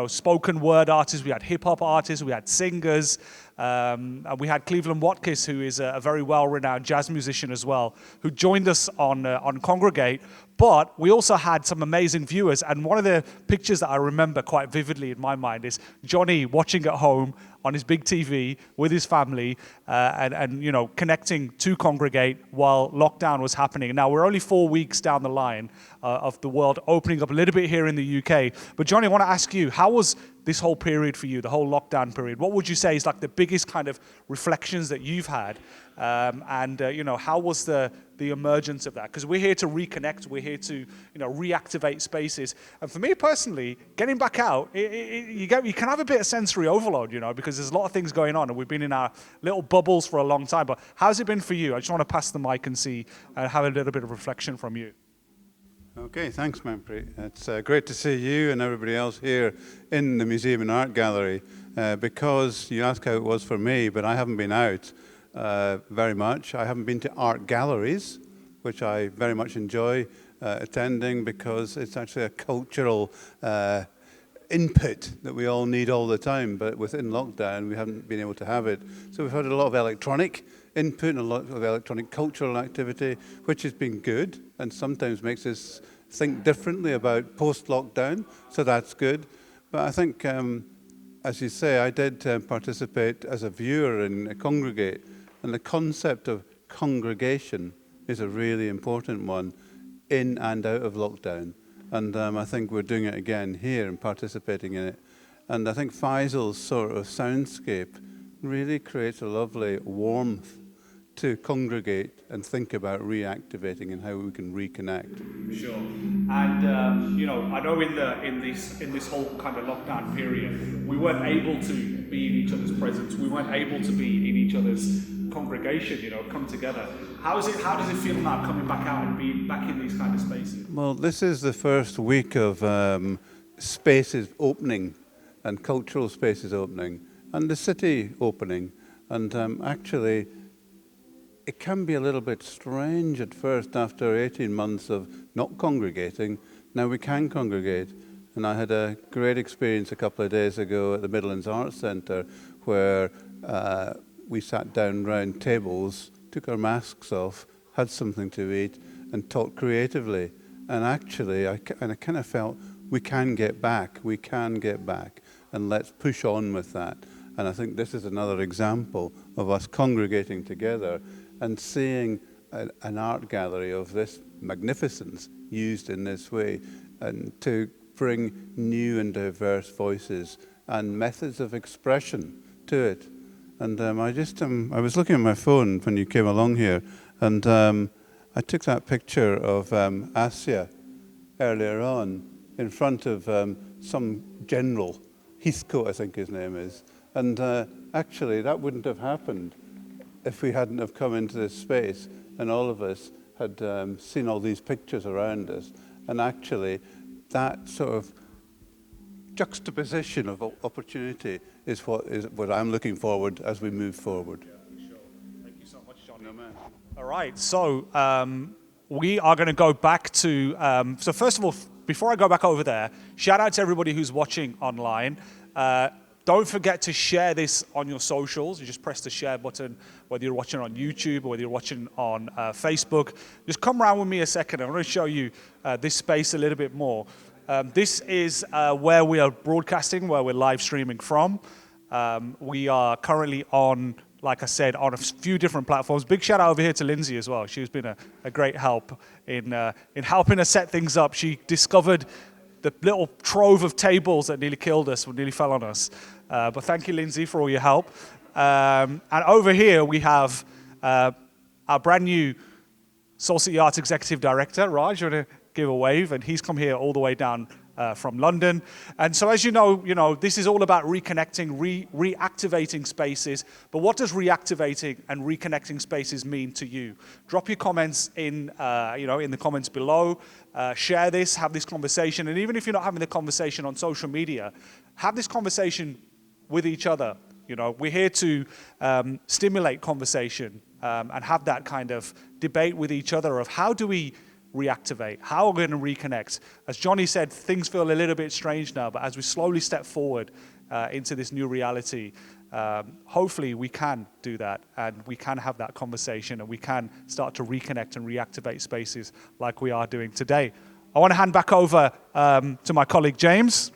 D: spoken word artists, we had hip hop artists, we had singers. And we had Cleveland Watkins, who is a very well-renowned jazz musician as well, who joined us on Congregate. But we also had some amazing viewers, and one of the pictures that I remember quite vividly in my mind is Jonnie watching at home on his big TV with his family, and connecting to Congregate while lockdown was happening. Now we're only 4 weeks down the line of the world opening up a little bit here in the UK. But Jonnie, I want to ask you, how was this whole period for you, the whole lockdown period? What would you say is like the biggest kind of reflections that you've had? How was the emergence of that? Because we're here to reconnect, we're here to reactivate spaces. And for me personally, getting back out, you can have a bit of sensory overload, because there's a lot of things going on, and we've been in our little bubbles for a long time. But how's it been for you? I just want to pass the mic and have a little bit of reflection from you.
H: Okay, thanks, Manpreet. It's great to see you and everybody else here in the Museum and Art Gallery, because you asked how it was for me, but I haven't been out very much. I haven't been to art galleries, which I very much enjoy attending, because it's actually a cultural input that we all need all the time, but within lockdown we haven't been able to have it. So we've had a lot of electronic input and a lot of electronic cultural activity, which has been good and sometimes makes us think differently about post-lockdown, so that's good. But I think, as you say, I did participate as a viewer in Congregate, and the concept of congregation is a really important one in and out of lockdown. And I think we're doing it again here and participating in it. And I think Faisal's sort of soundscape really creates a lovely warmth to congregate and think about reactivating and how we can reconnect.
D: Sure. And I know in this whole kind of lockdown period, we weren't able to be in each other's presence. We weren't able to be in each other's congregation, come together. How does it feel now coming back out and being back in these kind of spaces?
H: Well, this is the first week of spaces opening and cultural spaces opening and the city opening. And actually, it can be a little bit strange at first after 18 months of not congregating. Now we can congregate. And I had a great experience a couple of days ago at the Midlands Arts Centre, where we sat down round tables, took our masks off, had something to eat, and talked creatively. And actually, I kind of felt we can get back, and let's push on with that. And I think this is another example of us congregating together and seeing an art gallery of this magnificence used in this way, and to bring new and diverse voices and methods of expression to it. And I was looking at my phone when you came along here, and I took that picture of Asya earlier on in front of some general, Heathcote I think his name is, and actually that wouldn't have happened if we hadn't have come into this space and all of us had seen all these pictures around us. And actually that sort of juxtaposition of opportunity is what I'm looking forward as we move forward.
D: Yeah, for sure. Thank you so much, Jonnie.
H: No, man.
D: All right, so we are going to go back to, so first of all, before I go back over there, shout out to everybody who's watching online. Don't forget to share this on your socials. You just press the share button, whether you're watching on YouTube or whether you're watching on Facebook. Just come around with me a second. I'm going to show you this space a little bit more. This is where we are broadcasting, where we're live streaming from. We are currently on, like I said, on a few different platforms. Big shout out over here to Lindsay as well. She's been a great help in helping us set things up. She discovered the little trove of tables that nearly killed us, nearly fell on us. But thank you, Lindsay, for all your help. And over here we have our brand new Soul City Arts Executive Director, Raj. You want to give a wave? And he's come here all the way down from London. And so as you know, this is all about reconnecting, reactivating spaces. But what does reactivating and reconnecting spaces mean to you? Drop your comments in the comments below. Share this, have this conversation. And even if you're not having the conversation on social media, have this conversation with each other. We're here to stimulate conversation and have that kind of debate with each other of how do we reactivate, how are we going to reconnect. As Jonnie said, things feel a little bit strange now, but as we slowly step forward into this new reality, hopefully we can do that and we can have that conversation and we can start to reconnect and reactivate spaces like we are doing today. I want to hand back over to my colleague James.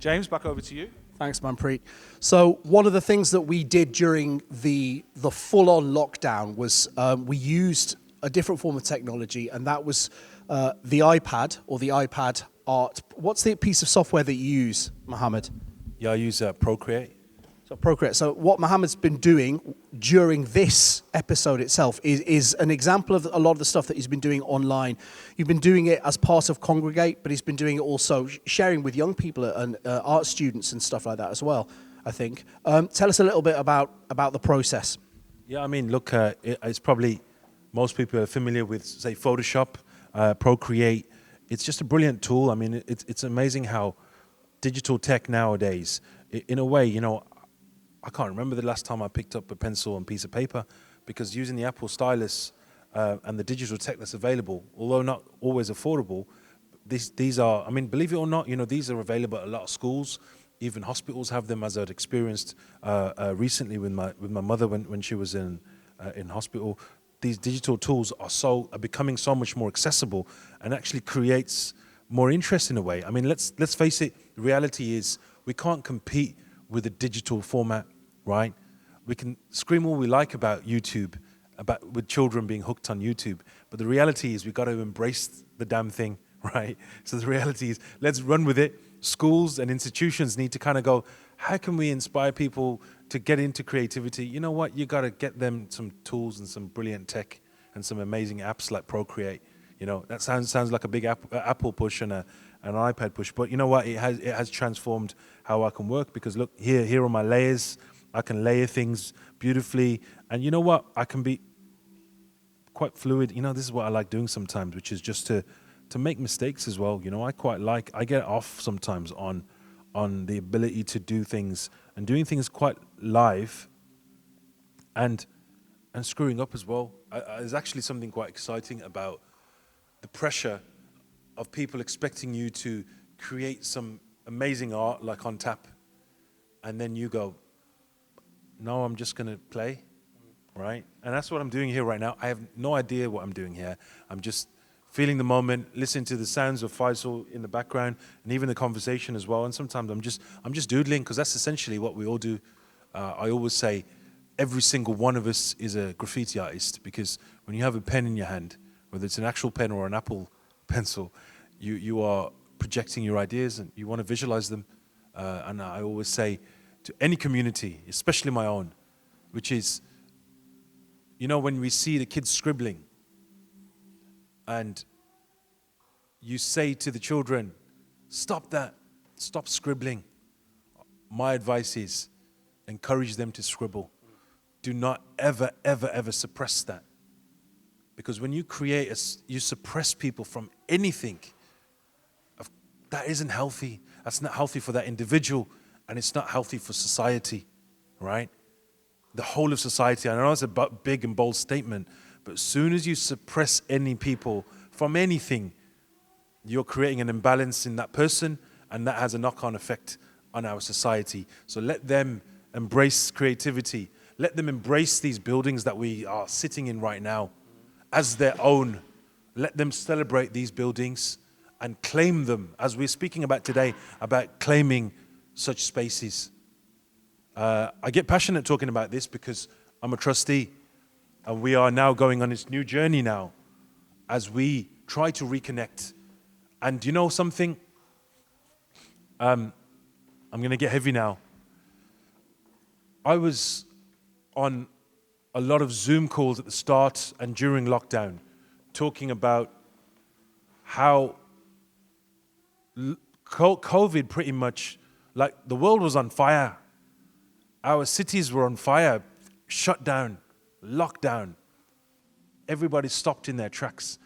D: James, back over to you.
E: Thanks, Manpreet. So one of the things that we did during the full-on lockdown was we used a different form of technology, and that was the iPad or the iPad Art. What's the piece of software that you use, Mohammed?
A: Yeah, I use Procreate.
E: So Procreate. So what Mohammed's been doing during this episode itself is an example of a lot of the stuff that he's been doing online. You've been doing it as part of Congregate, but he's been doing it also sharing with young people and art students and stuff like that as well, I think. Tell us a little bit about the process.
A: Yeah, I mean, look, it's probably most people are familiar with, say, Photoshop, Procreate. It's just a brilliant tool. I mean, it's amazing how digital tech nowadays, in a way, I can't remember the last time I picked up a pencil and piece of paper, because using the Apple stylus and the digital tech that's available, although not always affordable, these are, I mean, believe it or not, these are available at a lot of schools. Even hospitals have them, as I'd experienced recently with my mother when she was in hospital. These digital tools are becoming so much more accessible and actually creates more interest in a way. I mean, let's face it, the reality is we can't compete with a digital format, right? We can scream all we like about YouTube, with children being hooked on YouTube, but the reality is we've got to embrace the damn thing, right? So the reality is, let's run with it. Schools and institutions need to kind of go, how can we inspire people to get into creativity? You know what? You got to get them some tools and some brilliant tech and some amazing apps like Procreate. That sounds like a big Apple push and an iPad push, but you know what? It has transformed how I can work, because look, here are my layers. I can layer things beautifully, and you know what? I can be quite fluid. This is what I like doing sometimes, which is just to make mistakes as well. I get off sometimes on the ability to do things and doing things quite live and screwing up as well. There's actually something quite exciting about the pressure of people expecting you to create some amazing art like on tap, and then you go, no, I'm just going to play, right? And that's what I'm doing here right now. I have no idea what I'm doing here. I'm just feeling the moment, listening to the sounds of Faisal in the background, and even the conversation as well. And sometimes I'm just doodling, because that's essentially what we all do. I always say every single one of us is a graffiti artist, because when you have a pen in your hand, whether it's an actual pen or an Apple pencil, you are projecting your ideas and you want to visualize them. And I always say to any community, especially my own, which is, you know, when we see the kids scribbling and you say to the children, stop that, stop scribbling. My advice is encourage them to scribble. Do not ever, ever, ever suppress that. Because when you you suppress people from anything, that isn't healthy. That's not healthy for that individual, and it's not healthy for society, right? The whole of society. I know it's a big and bold statement, but as soon as you suppress any people from anything, you're creating an imbalance in that person, and that has a knock-on effect on our society. So let them embrace creativity. Let them embrace these buildings that we are sitting in right now as their own. Let them celebrate these buildings and claim them, as we're speaking about today, about claiming such spaces. I get passionate talking about this because I'm a trustee, and we are now going on this new journey now as we try to reconnect. And you know something? I'm going to get heavy now. I was on a lot of Zoom calls at the start and during lockdown, talking about how COVID pretty much, like the world was on fire. Our cities were on fire, shut down, locked down. Everybody stopped in their tracks.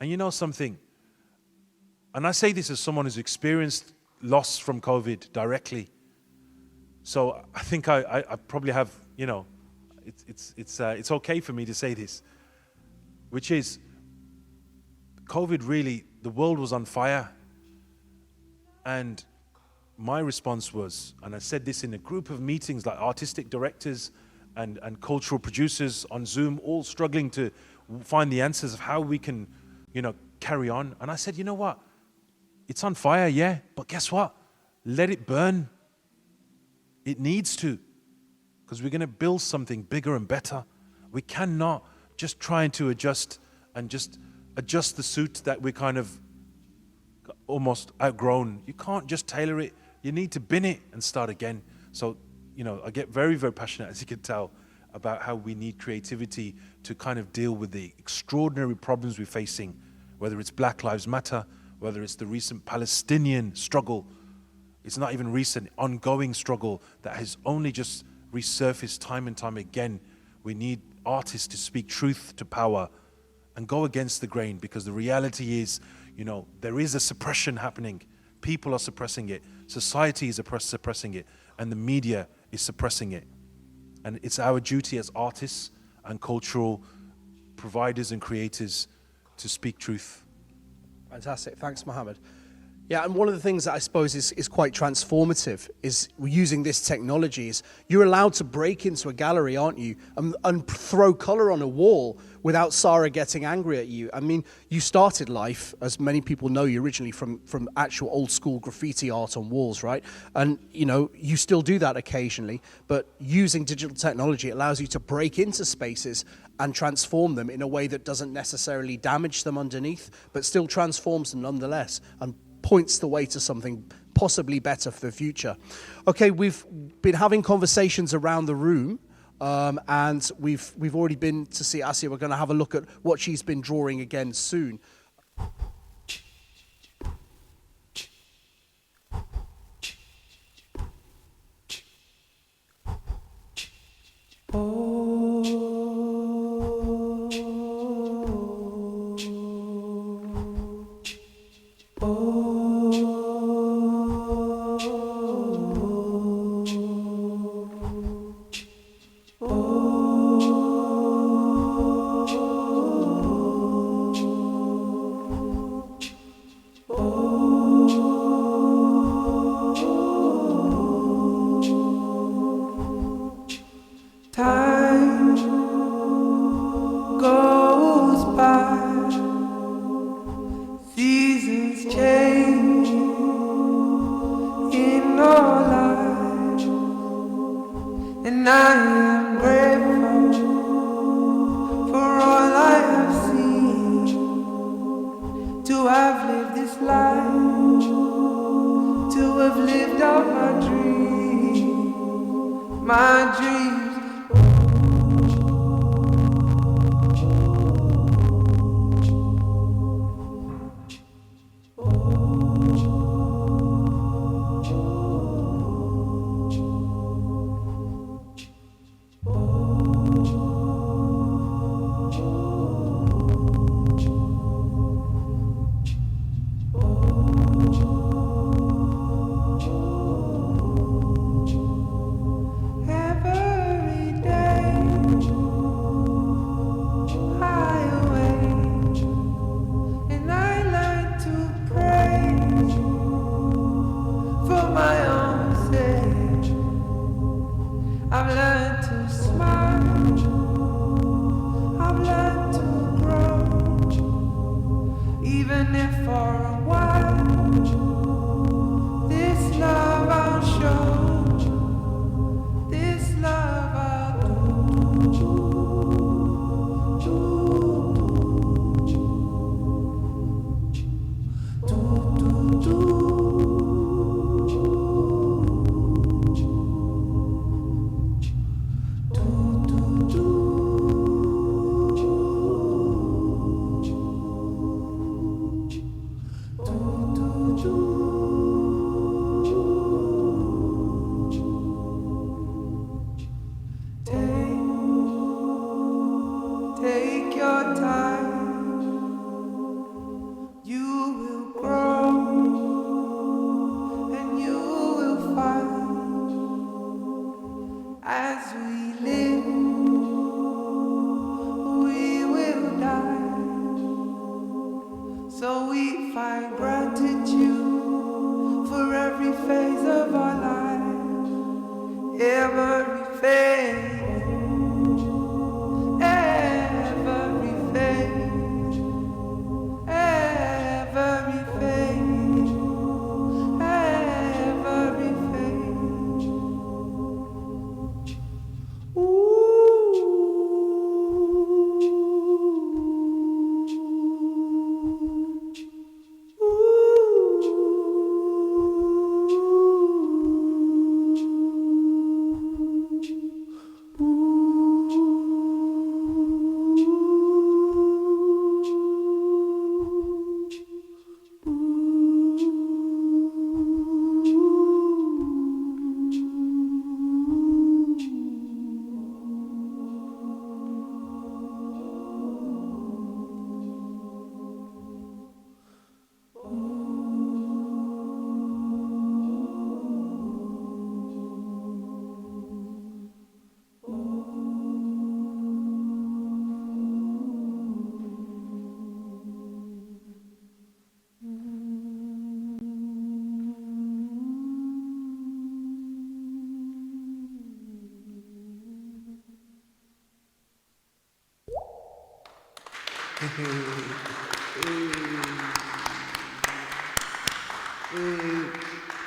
A: And you know something? And I say this as someone who's experienced loss from COVID directly. So I think I probably have, you know, it's okay for me to say this, which is COVID really, the world was on fire. And my response was, and I said this in a group of meetings like artistic directors and cultural producers on Zoom, all struggling to find the answers of how we can, you know, carry on. And I said, you know what? It's on fire, yeah, but guess what? Let it burn. It needs to, because we're going to build something bigger and better. We cannot just trying to adjust the suit that we kind of almost outgrown. You can't just tailor it. You need to bin it and start again. So, you know, I get very, very passionate, as you can tell, about how we need creativity to kind of deal with the extraordinary problems we're facing, whether it's Black Lives Matter, whether it's the recent Palestinian struggle. It's not even recent, ongoing struggle that has only just resurfaced time and time again. We need artists to speak truth to power and go against the grain, because the reality is, you know, there is a suppression happening. People are suppressing it. Society is suppressing it. And the media is suppressing it. And it's our duty as artists and cultural providers and creators to speak truth.
E: Fantastic. Thanks, Mohammed. Yeah, and one of the things that I suppose is quite transformative is using this technology is you're allowed to break into a gallery, aren't you, and throw colour on a wall without Sara getting angry at you. I mean, you started life, as many people know you originally, from actual old school graffiti art on walls, right? And, you know, you still do that occasionally, but using digital technology allows you to break into spaces and transform them in a way that doesn't necessarily damage them underneath, but still transforms them nonetheless and points the way to something possibly better for the future. Okay, we've been having conversations around the room, and we've already been to see Asia. We're going to have a look at what she's been drawing again soon.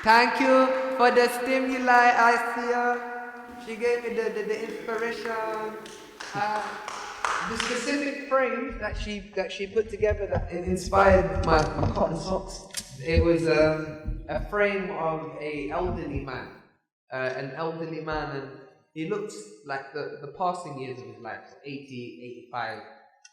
F: Thank you for the stimuli, Asia. She gave me the inspiration. The specific frame that she put together that inspired my cotton socks. It was a frame of an elderly man, and he looked like the passing years of his life, 80, 85.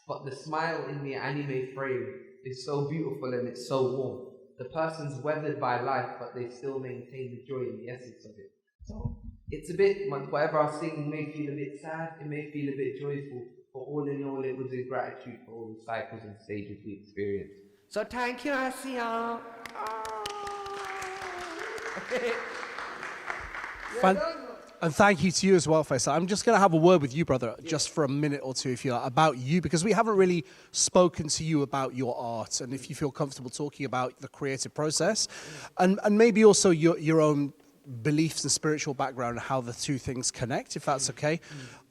F: But the smile in the anime frame is so beautiful and it's so warm. The person's weathered by life, but they still maintain the joy and the essence of it. So it's a bit, whatever I sing may feel a bit sad, it may feel a bit joyful, but all in all, it was in gratitude for all the cycles and stages we experienced. So thank you, Asia.
E: And thank you to you as well, Faisal. I'm just going to have a word with you, brother, just for a minute or two, if you like, about you, because we haven't really spoken to you about your art, and if you feel comfortable talking about the creative process, and maybe also your own beliefs and spiritual background and how the two things connect, if that's okay.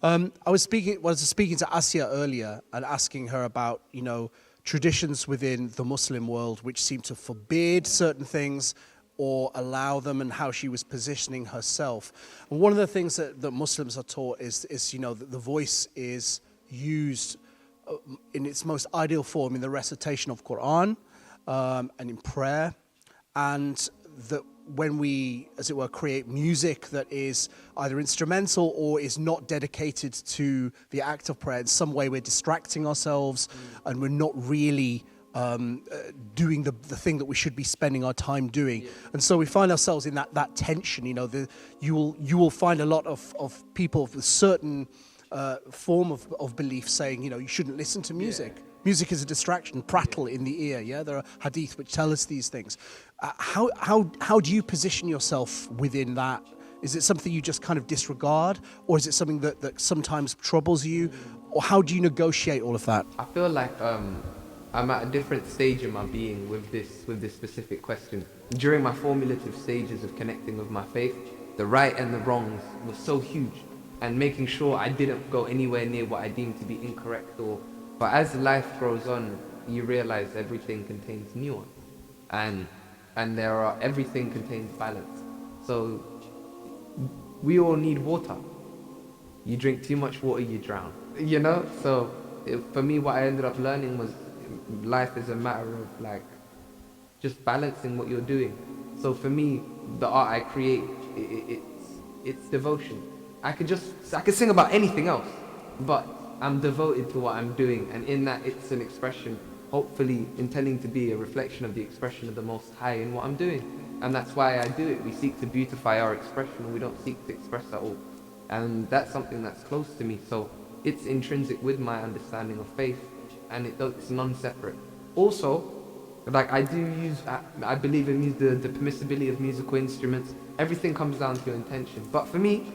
E: I was speaking to Asia earlier and asking her about, traditions within the Muslim world which seem to forbid certain things or allow them, and how she was positioning herself. And one of the things that Muslims are taught is that the voice is used in its most ideal form in the recitation of Quran and in prayer, and that when we, as it were, create music that is either instrumental or is not dedicated to the act of prayer, in some way we're distracting ourselves and we're not really doing the thing that we should be spending our time doing. And so we find ourselves in that tension. You will find a lot of people with a certain form of belief saying, you shouldn't listen to music. Music is a distraction, prattle in the ear. Yeah, there are hadith which tell us these things. How do you position yourself within that? Is it something you just kind of disregard, or is it something that sometimes troubles you, or how do you negotiate all of that?
F: I feel like I'm at a different stage in my being with this specific question. During my formulative stages of connecting with my faith, the right and the wrongs was so huge, and making sure I didn't go anywhere near what I deemed to be incorrect. But as life grows on, you realize everything contains nuance, and everything contains balance. So we all need water. You drink too much water, you drown. So for me, what I ended up learning was life is a matter of just balancing what you're doing. So for me, the art I create, it's devotion. I could sing about anything else, but I'm devoted to what I'm doing, and in that it's an expression, hopefully intending to be a reflection of the expression of the Most High in what I'm doing. And that's why I do it. We seek to beautify our expression, we don't seek to express at all. And that's something that's close to me, so it's intrinsic with my understanding of faith, and it's non-separate. Also, I believe in the permissibility of musical instruments. Everything comes down to your intention. But for me,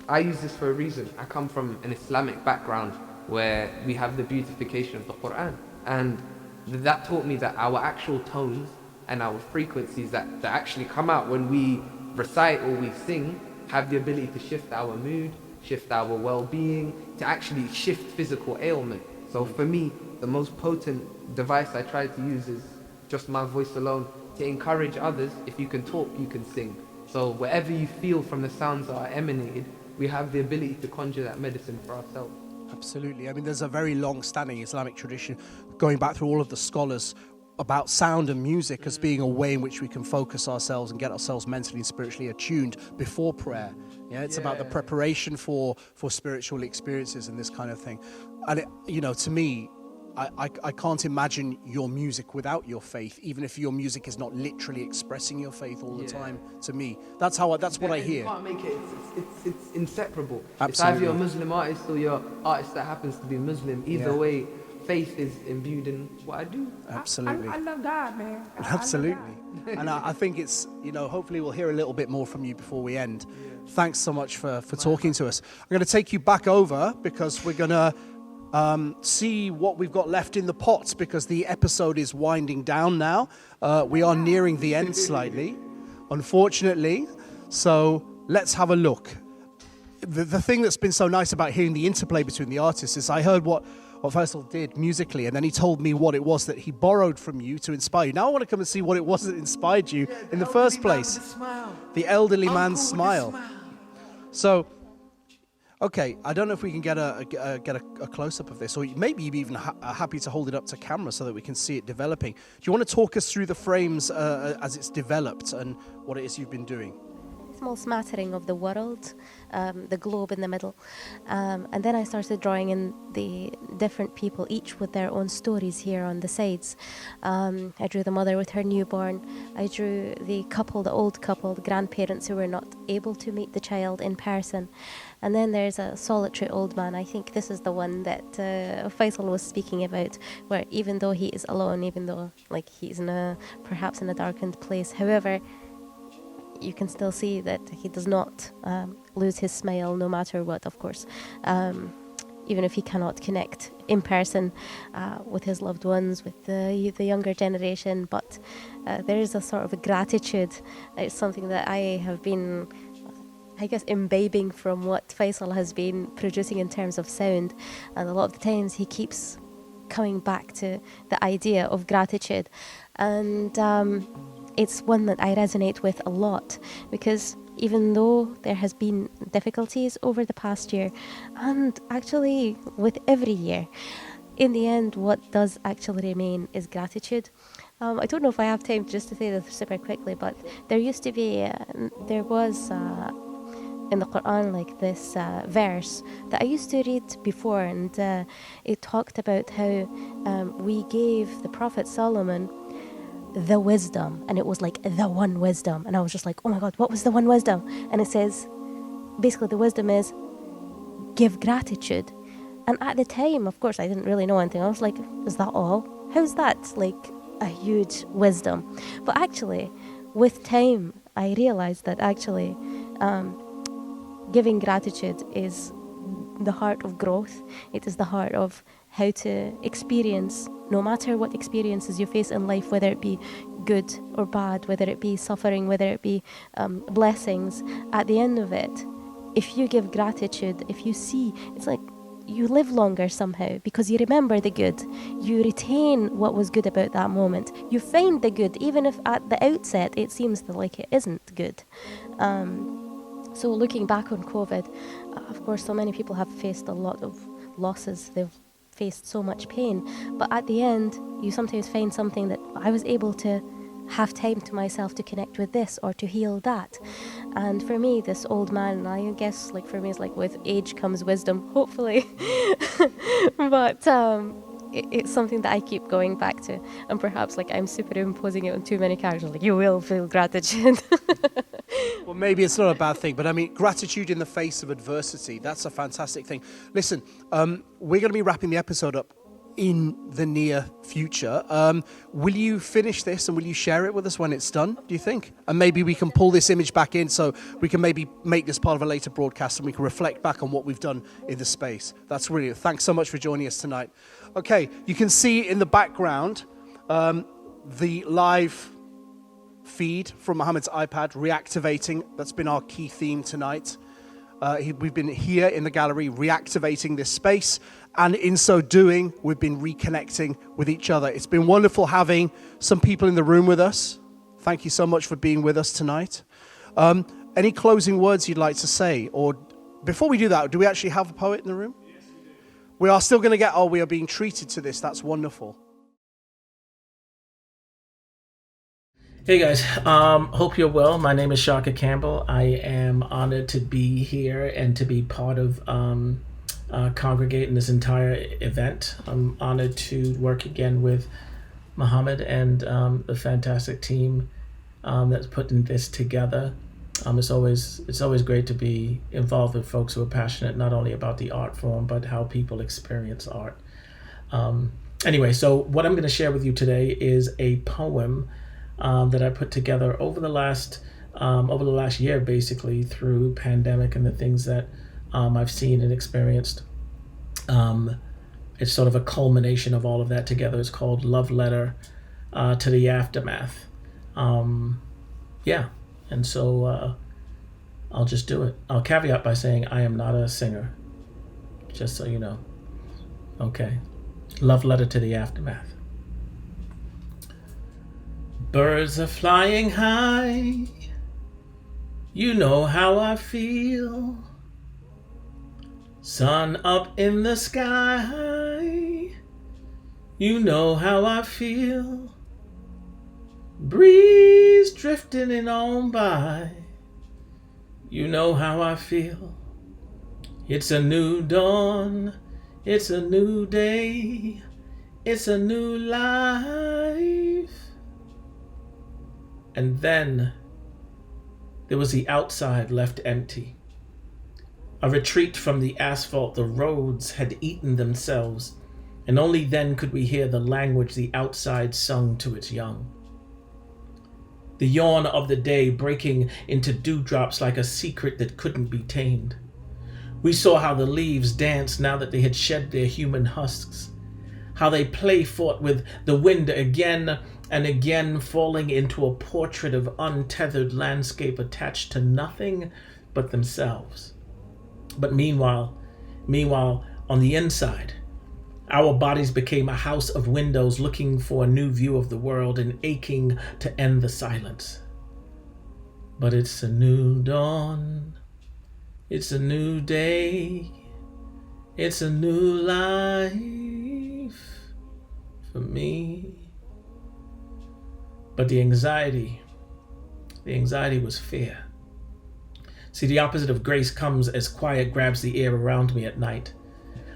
F: I use this for a reason. I come from an Islamic background where we have the beautification of the Quran. And that taught me that our actual tones and our frequencies that actually come out when we recite or we sing have the ability to shift our mood, shift our well-being, to actually shift physical ailment. So for me, the most potent device I try to use is just my voice alone to encourage others. If you can talk, you can sing. So wherever you feel from the sounds that are emanated, we have the ability to conjure that medicine for ourselves.
E: Absolutely. I mean, there's a very long-standing Islamic tradition going back through all of the scholars about sound and music as being a way in which we can focus ourselves and get ourselves mentally and spiritually attuned before prayer. Yeah, it's about the preparation for spiritual experiences and this kind of thing. And to me, I can't imagine your music without your faith, even if your music is not literally expressing your faith all the time. To me, that's what I hear.
F: You can't make it. It's inseparable.
E: Absolutely.
F: It's either you're a Muslim artist or you're an artist that happens to be Muslim. Either way, faith is imbued in what I do.
E: Absolutely.
F: I love God, man.
E: Absolutely. And I think it's, hopefully we'll hear a little bit more from you before we end. Thanks so much for talking to us. I'm going to take you back over because we're going to see what we've got left in the pot, because the episode is winding down now. We are nearing the end slightly, unfortunately. So let's have a look. The thing that's been so nice about hearing the interplay between the artists is I heard what what Faisal did musically, and then he told me what it was that he borrowed from you to inspire you. Now I want to come and see what it was that inspired you in the first place. The elderly man's smile. So, okay, I don't know if we can get a close-up of this, or maybe you'd be even happy to hold it up to camera so that we can see it developing. Do you want to talk us through the frames as it's developed and what it is you've been doing?
B: Small smattering of the world, the globe in the middle. And then I started drawing in the different people, each with their own stories here on the sides. I drew the mother with her newborn. I drew the couple, the old couple, the grandparents who were not able to meet the child in person. And then there's a solitary old man. I think this is the one that Faisal was speaking about, where even though he is alone, even though like he's perhaps in a darkened place, however, you can still see that he does not lose his smile no matter what, of course. Even if he cannot connect in person with his loved ones, with the younger generation. But there is a sort of a gratitude. It's something that I have been, I guess, imbibing from what Faisal has been producing in terms of sound. And a lot of the times he keeps coming back to the idea of gratitude. And it's one that I resonate with a lot, because even though there has been difficulties over the past year, and actually with every year, in the end, what does actually remain is gratitude. I don't know if I have time just to say this super quickly, but there was in the Quran like this verse that I used to read before, and it talked about how we gave the Prophet Solomon the wisdom, and it was like the one wisdom, and I was just like, oh my God, what was the one wisdom? And it says basically the wisdom is give gratitude. And at the time, of course, I didn't really know anything. I was like, is that all? How's that like a huge wisdom? But actually with time I realized that actually giving gratitude is the heart of growth. It is the heart of how to experience, no matter what experiences you face in life, whether it be good or bad, whether it be suffering, whether it be blessings, at the end of it, if you give gratitude, if you see, it's like you live longer somehow because you remember the good. You retain what was good about that moment. You find the good, even if at the outset it seems like it isn't good. So looking back on COVID, of course, so many people have faced a lot of losses. They've faced so much pain. But at the end, you sometimes find something that I was able to have time to myself to connect with this or to heal that. And for me, this old man, I guess, like for me, it's like with age comes wisdom, hopefully. But it's something that I keep going back to. And perhaps like I'm superimposing it on too many characters, like you will feel gratitude.
E: Well, maybe it's not a bad thing, but I mean, gratitude in the face of adversity, that's a fantastic thing. Listen, we're going to be wrapping the episode up in the near future. Will you finish this and will you share it with us when it's done, do you think? And maybe we can pull this image back in so we can maybe make this part of a later broadcast and we can reflect back on what we've done in the space. That's brilliant. Thanks so much for joining us tonight. Okay, you can see in the background the live feed from Mohammed's iPad reactivating. That's been our key theme tonight. We've been here in the gallery reactivating this space, and in so doing, we've been reconnecting with each other. It's been wonderful having some people in the room with us. Thank you so much for being with us tonight. Any closing words you'd like to say? Or before we do that, do we actually have a poet in the room? Yes, we do. We are still going to we are being treated to this. That's wonderful.
I: Hey guys, hope you're well. My name is Tshaka Campbell. I am honored to be here and to be part of Congregate in this entire event. I'm honored to work again with Mohammed and the fantastic team that's putting this together. It's always great to be involved with folks who are passionate not only about the art form but how people experience art. Anyway, so what I'm going to share with you today is a poem that I put together over the last year, basically through pandemic and the things that I've seen and experienced. It's sort of a culmination of all of that together. It's called Love Letter to the Aftermath. And so I'll just do it. I'll caveat by saying I am not a singer, just so you know. Okay. Love letter to the aftermath. Birds are flying high. You know how I feel. Sun up in the sky. You know how I feel. Breeze drifting in on by. You know how I feel. It's a new dawn. It's a new day. It's a new life. And then there was the outside left empty. A retreat from the asphalt. The roads had eaten themselves, and only then could we hear the language the outside sung to its young. The yawn of the day breaking into dewdrops like a secret that couldn't be tamed. We saw how the leaves danced now that they had shed their human husks, how they play fought with the wind again and again, falling into a portrait of untethered landscape attached to nothing but themselves. But meanwhile, on the inside, our bodies became a house of windows looking for a new view of the world and aching to end the silence. But it's a new dawn. It's a new day. It's a new life for me. But the anxiety was fear. See, the opposite of grace comes as quiet grabs the air around me at night.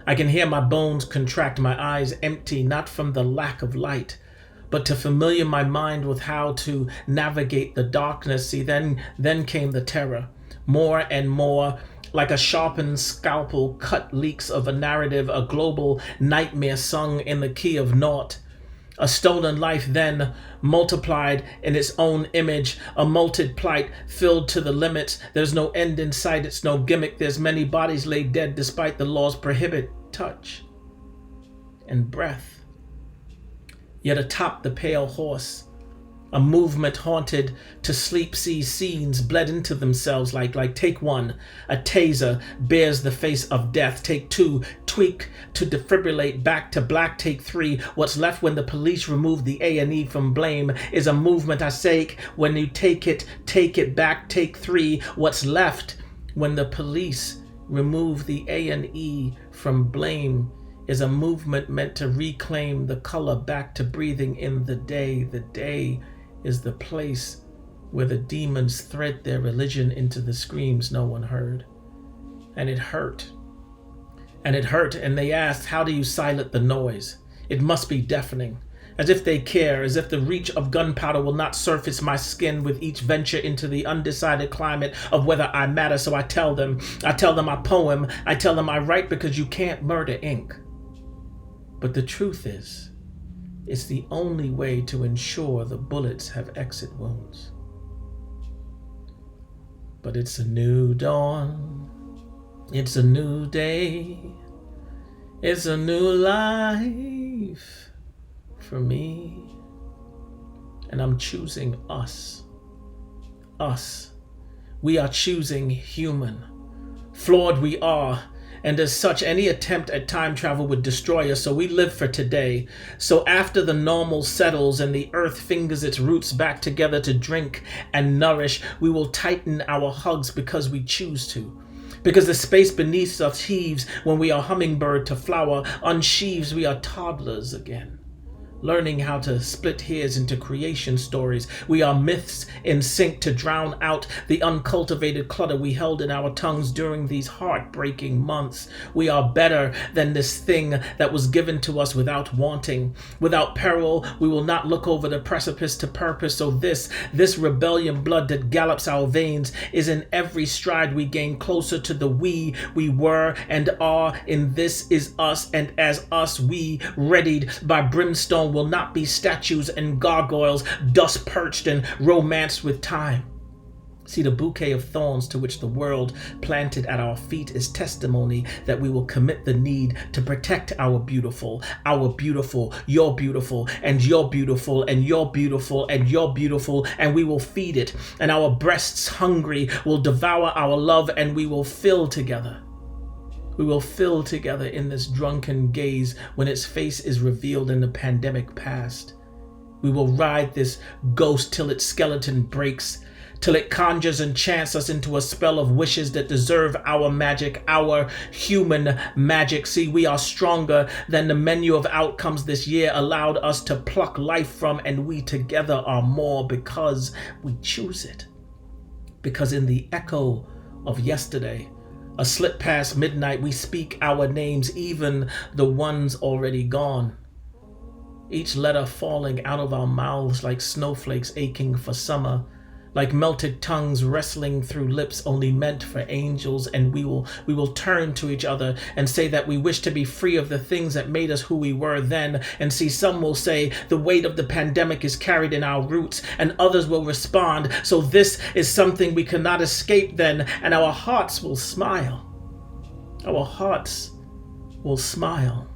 I: I can hear my bones contract, my eyes empty, not from the lack of light, but to familiar my mind with how to navigate the darkness. See, then came the terror. More and more, like a sharpened scalpel, cut leaks of a narrative, a global nightmare sung in the key of naught. A stolen life then multiplied in its own image, a molted plight filled to the limits. There's no end in sight, it's no gimmick. There's many bodies laid dead despite the laws prohibit touch and breath. Yet atop the pale horse, a movement haunted to sleep sees scenes bled into themselves like take one, a taser bears the face of death. Take two, tweak to defibrillate back to black. Take three, what's left when the police remove the A&E from blame is a movement I say when you take it back. Take three, what's left when the police remove the A&E from blame is a movement meant to reclaim the color back to breathing in the day. The day is the place where the demons thread their religion into the screams no one heard. And it hurt. And it hurt, and they asked, how do you silence the noise? It must be deafening. As if they care, as if the reach of gunpowder will not surface my skin with each venture into the undecided climate of whether I matter. So I tell them I poem, I tell them I write because you can't murder ink. But the truth is, it's the only way to ensure the bullets have exit wounds. But it's a new dawn. It's a new day. It's a new life for me. And I'm choosing us. Us. We are choosing human. Flawed we are. And as such, any attempt at time travel would destroy us, so we live for today. So after the normal settles and the earth fingers its roots back together to drink and nourish, we will tighten our hugs because we choose to. Because the space beneath us heaves when we are hummingbird to flower, unsheaves we are toddlers again. Learning how to split hairs into creation stories. We are myths in sync to drown out the uncultivated clutter we held in our tongues during these heartbreaking months. We are better than this thing that was given to us without wanting. Without peril, we will not look over the precipice to purpose. So this rebellion blood that gallops our veins is in every stride we gain closer to the we were and are. In this is us, and as us we, readied by brimstone, will not be statues and gargoyles, dust perched and romanced with time. See, the bouquet of thorns to which the world planted at our feet is testimony that we will commit the need to protect our beautiful, you're beautiful, and you're beautiful, and you're beautiful, and you're beautiful, and we will feed it, and our breasts hungry will devour our love, and we will fill together. We will fill together in this drunken gaze when its face is revealed in the pandemic past. We will ride this ghost till its skeleton breaks, till it conjures and chants us into a spell of wishes that deserve our magic, our human magic. See, we are stronger than the menu of outcomes this year allowed us to pluck life from, and we together are more because we choose it. Because in the echo of yesterday, a slip past midnight, we speak our names, even the ones already gone. Each letter falling out of our mouths like snowflakes aching for summer, like melted tongues wrestling through lips only meant for angels, and we will turn to each other and say that we wish to be free of the things that made us who we were then. And see, some will say the weight of the pandemic is carried in our roots, and others will respond, so this is something we cannot escape then, and our hearts will smile. Our hearts will smile.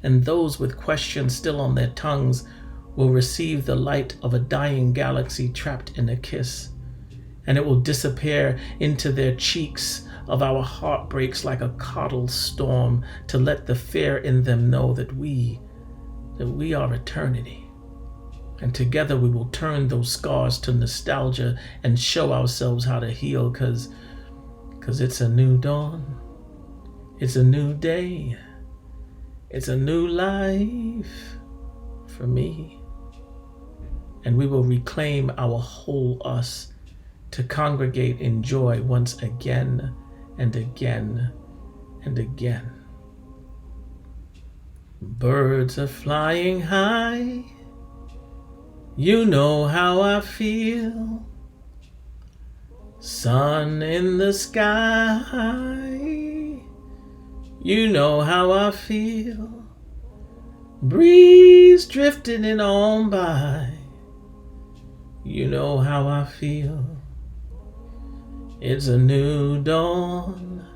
I: And those with questions still on their tongues will receive the light of a dying galaxy trapped in a kiss, and it will disappear into their cheeks of our heartbreaks like a coddled storm, to let the fear in them know that we are eternity. And together we will turn those scars to nostalgia and show ourselves how to heal, cause it's a new dawn, it's a new day, it's a new life for me. And we will reclaim our whole us to congregate in joy once again and again and again. Birds are flying high, you know how I feel. Sun in the sky, you know how I feel. Breeze drifting in on by, you know how I feel. It's a new dawn,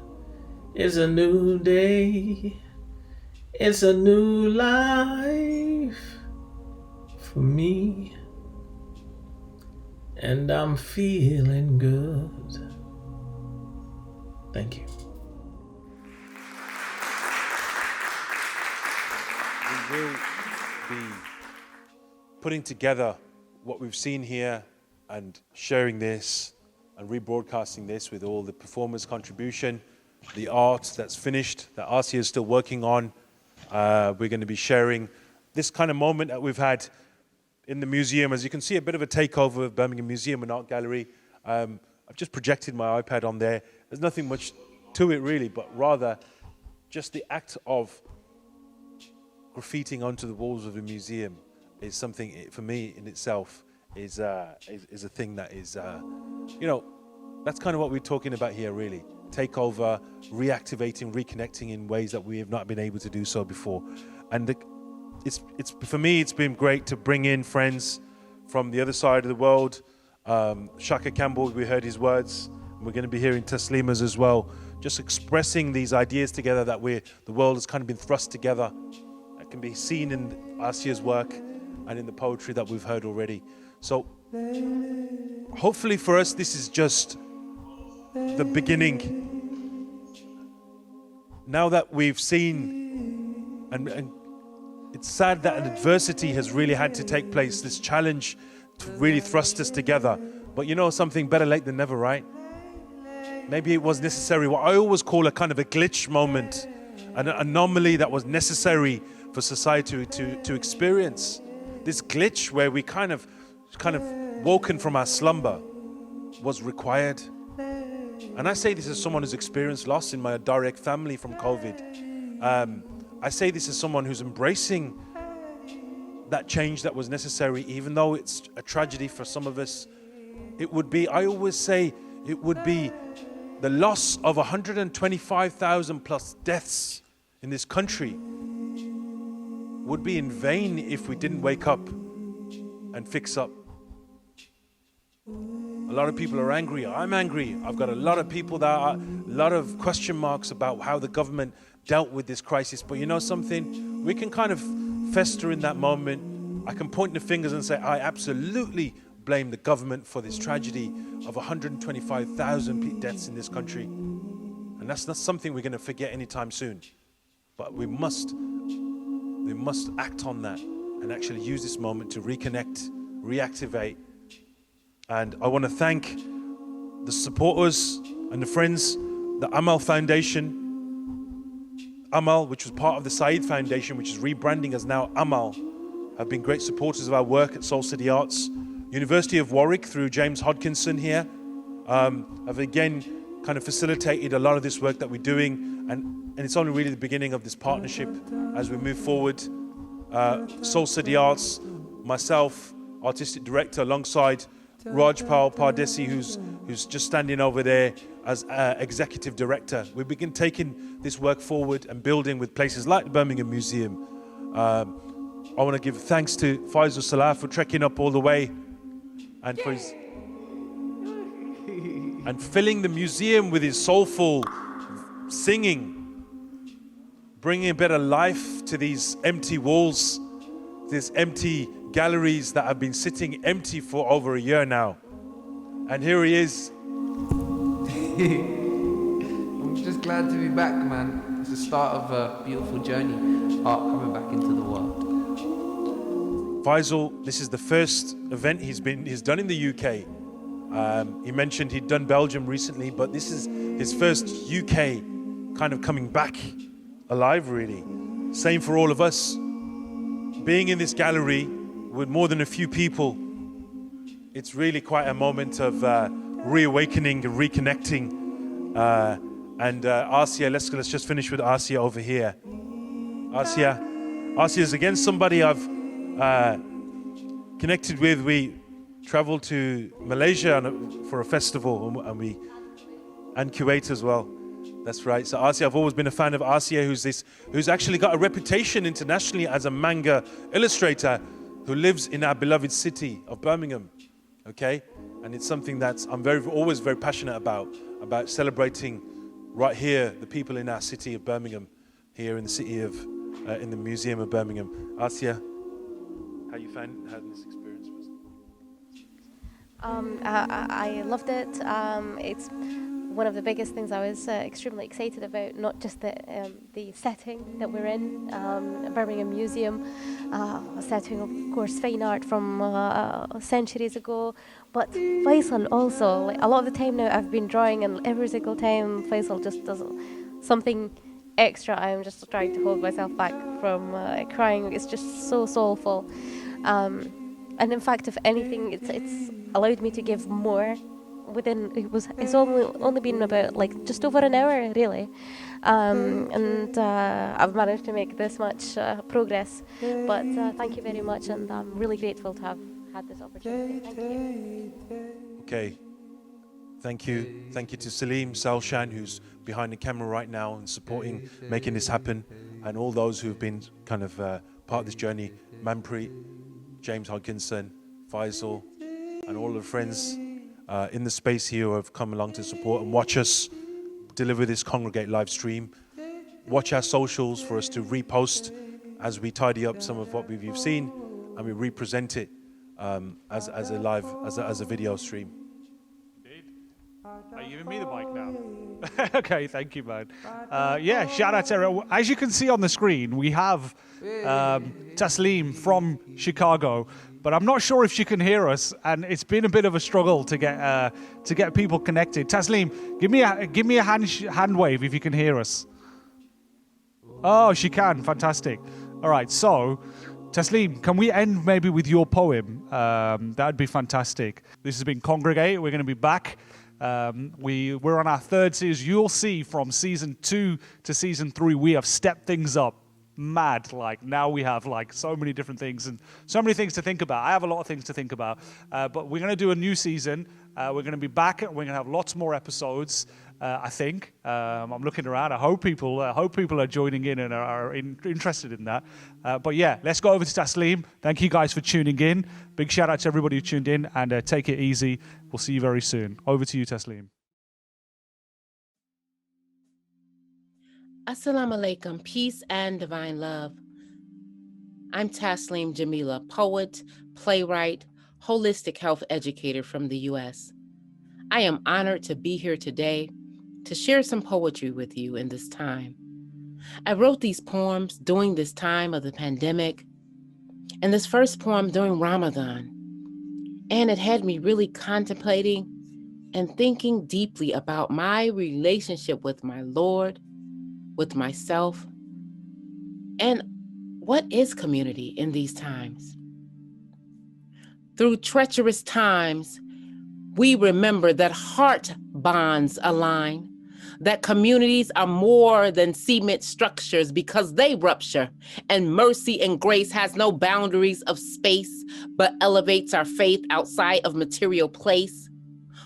I: it's a new day, it's a new life for me, and I'm feeling good. Thank you.
A: We will be putting together what we've seen here and sharing this and rebroadcasting this with all the performers' contribution, the art that's finished, that Asia is still working on. We're going to be sharing this kind of moment that we've had in the museum. As you can see, a bit of a takeover of Birmingham Museum and Art Gallery. I've just projected my iPad on there. There's nothing much to it really, but rather just the act of graffitiing onto the walls of the museum is something, for me in itself, is a thing that is, that's kind of what we're talking about here really. Takeover, reactivating, reconnecting in ways that we have not been able to do so before. And it's for me, it's been great to bring in friends from the other side of the world. Tshaka Campbell, we heard his words. We're going to be hearing Tasleema's as well, just expressing these ideas together that the world has kind of been thrust together. That can be seen in Asia's work and in the poetry that we've heard already. So hopefully for us, this is just the beginning. Now that we've seen, and it's sad that an adversity has really had to take place, this challenge to really thrust us together. But you know something, better late than never, right? Maybe it was necessary, what I always call a kind of a glitch moment, an anomaly that was necessary for society to experience. This glitch where we kind of woken from our slumber was required. And I say this as someone who's experienced loss in my direct family from COVID. I say this as someone who's embracing that change that was necessary, even though it's a tragedy for some of us. It would be, I always say, it would be the loss of 125,000 plus deaths in this country would be in vain if we didn't wake up and fix up. A lot of people are angry. I'm angry. I've got a lot of people that are, a lot of question marks about how the government dealt with this crisis. But you know something? We can kind of fester in that moment. I can point the fingers and say, I absolutely blame the government for this tragedy of 125,000 deaths in this country. And And that's not something we're going to forget anytime soon. But we must act on that and actually use this moment to reconnect, reactivate. And I want to thank the supporters and the friends, the Amal Foundation, Amal, which was part of the Saeed Foundation, which is rebranding as now Amal, have been great supporters of our work at Soul City Arts. University of Warwick, through James Hodkinson here, have again kind of facilitated a lot of this work that we're doing, and it's only really the beginning of this partnership as we move forward. Soul City Arts, myself, artistic director, alongside Rajpal Pardesi, who's just standing over there as executive director. We begin taking this work forward and building with places like the Birmingham Museum. I want to give thanks to Faisal Salah for trekking up all the way and for his, and filling the museum with his soulful singing, bringing a better life to these empty walls, these empty galleries that have been sitting empty for over a year now. And here he is.
F: I'm just glad to be back, man. It's the start of a beautiful journey, art coming back into the world.
A: Faisal, this is the first event he's done in the UK. He mentioned he'd done Belgium recently, but this is his first UK kind of coming back alive, really. Same for all of us. Being in this gallery with more than a few people, it's really quite a moment of reawakening and reconnecting. And Arsia, let's just finish with Arsia over here. Arsia is again somebody I've connected with. We traveled to Malaysia for a festival, and Kuwait as well. That's right. So Arsia, I've always been a fan of Arsia, who's actually got a reputation internationally as a manga illustrator who lives in our beloved city of Birmingham. Okay, and it's something that I'm always very passionate about celebrating right here the people in our city of Birmingham, here in the city of in the Museum of Birmingham. Arsia, how you found having this experience?
B: I loved it. It's one of the biggest things I was extremely excited about, not just the setting that we're in, Birmingham Museum, a setting of course fine art from centuries ago, but Faisal also, like, a lot of the time now I've been drawing, and every single time Faisal just does something extra, I'm just trying to hold myself back from crying. It's just so soulful. And in fact, if anything, it's allowed me to give more. It's only been about like just over an hour, really, and I've managed to make this much progress. But thank you very much, and I'm really grateful to have had this opportunity. Thank you.
A: Okay, thank you to Tasleem Salshan, who's behind the camera right now and supporting, making this happen, and all those who've been kind of part of this journey. Manpreet, James Hodkinson, Faisal, and all the friends in the space here who have come along to support and watch us deliver this Congregate live stream. Watch our socials for us to repost as we tidy up some of what you've seen, and we represent it as a video stream.
D: Indeed. Are you giving me the mic now? Okay, thank you, man. Yeah, shout out to everyone. As you can see on the screen, we have Tasleem from Chicago, but I'm not sure if she can hear us, and it's been a bit of a struggle to get people connected. Tasleem, give me a hand wave if you can hear us. Oh, she can. Fantastic. All right, so Tasleem, can we end maybe with your poem? That'd be fantastic. This has been Congregate. We're going to be back. We're on our third season. You'll see from season 2 to season 3, we have stepped things up. Mad. Like, now we have like so many different things and so many things to think about. I have a lot of things to think about, but we're going to do a new season. We're going to be back. We're going to have lots more episodes. I think I'm looking around. I hope people are joining in and are interested in that. But yeah, let's go over to Tasleem. Thank you guys for tuning in. Big shout out to everybody who tuned in, and take it easy. We'll see you very soon. Over to you, Tasleem.
J: Assalamu alaikum, peace and divine love. I'm Tasleem Jamila, poet, playwright, holistic health educator from the U.S. I am honored to be here today to share some poetry with you in this time. I wrote these poems during this time of the pandemic, and this first poem during Ramadan. And it had me really contemplating and thinking deeply about my relationship with my Lord, with myself, and what is community in these times. Through treacherous times, we remember that heart bonds align, that communities are more than cement structures because they rupture, and mercy and grace has no boundaries of space, but elevates our faith outside of material place.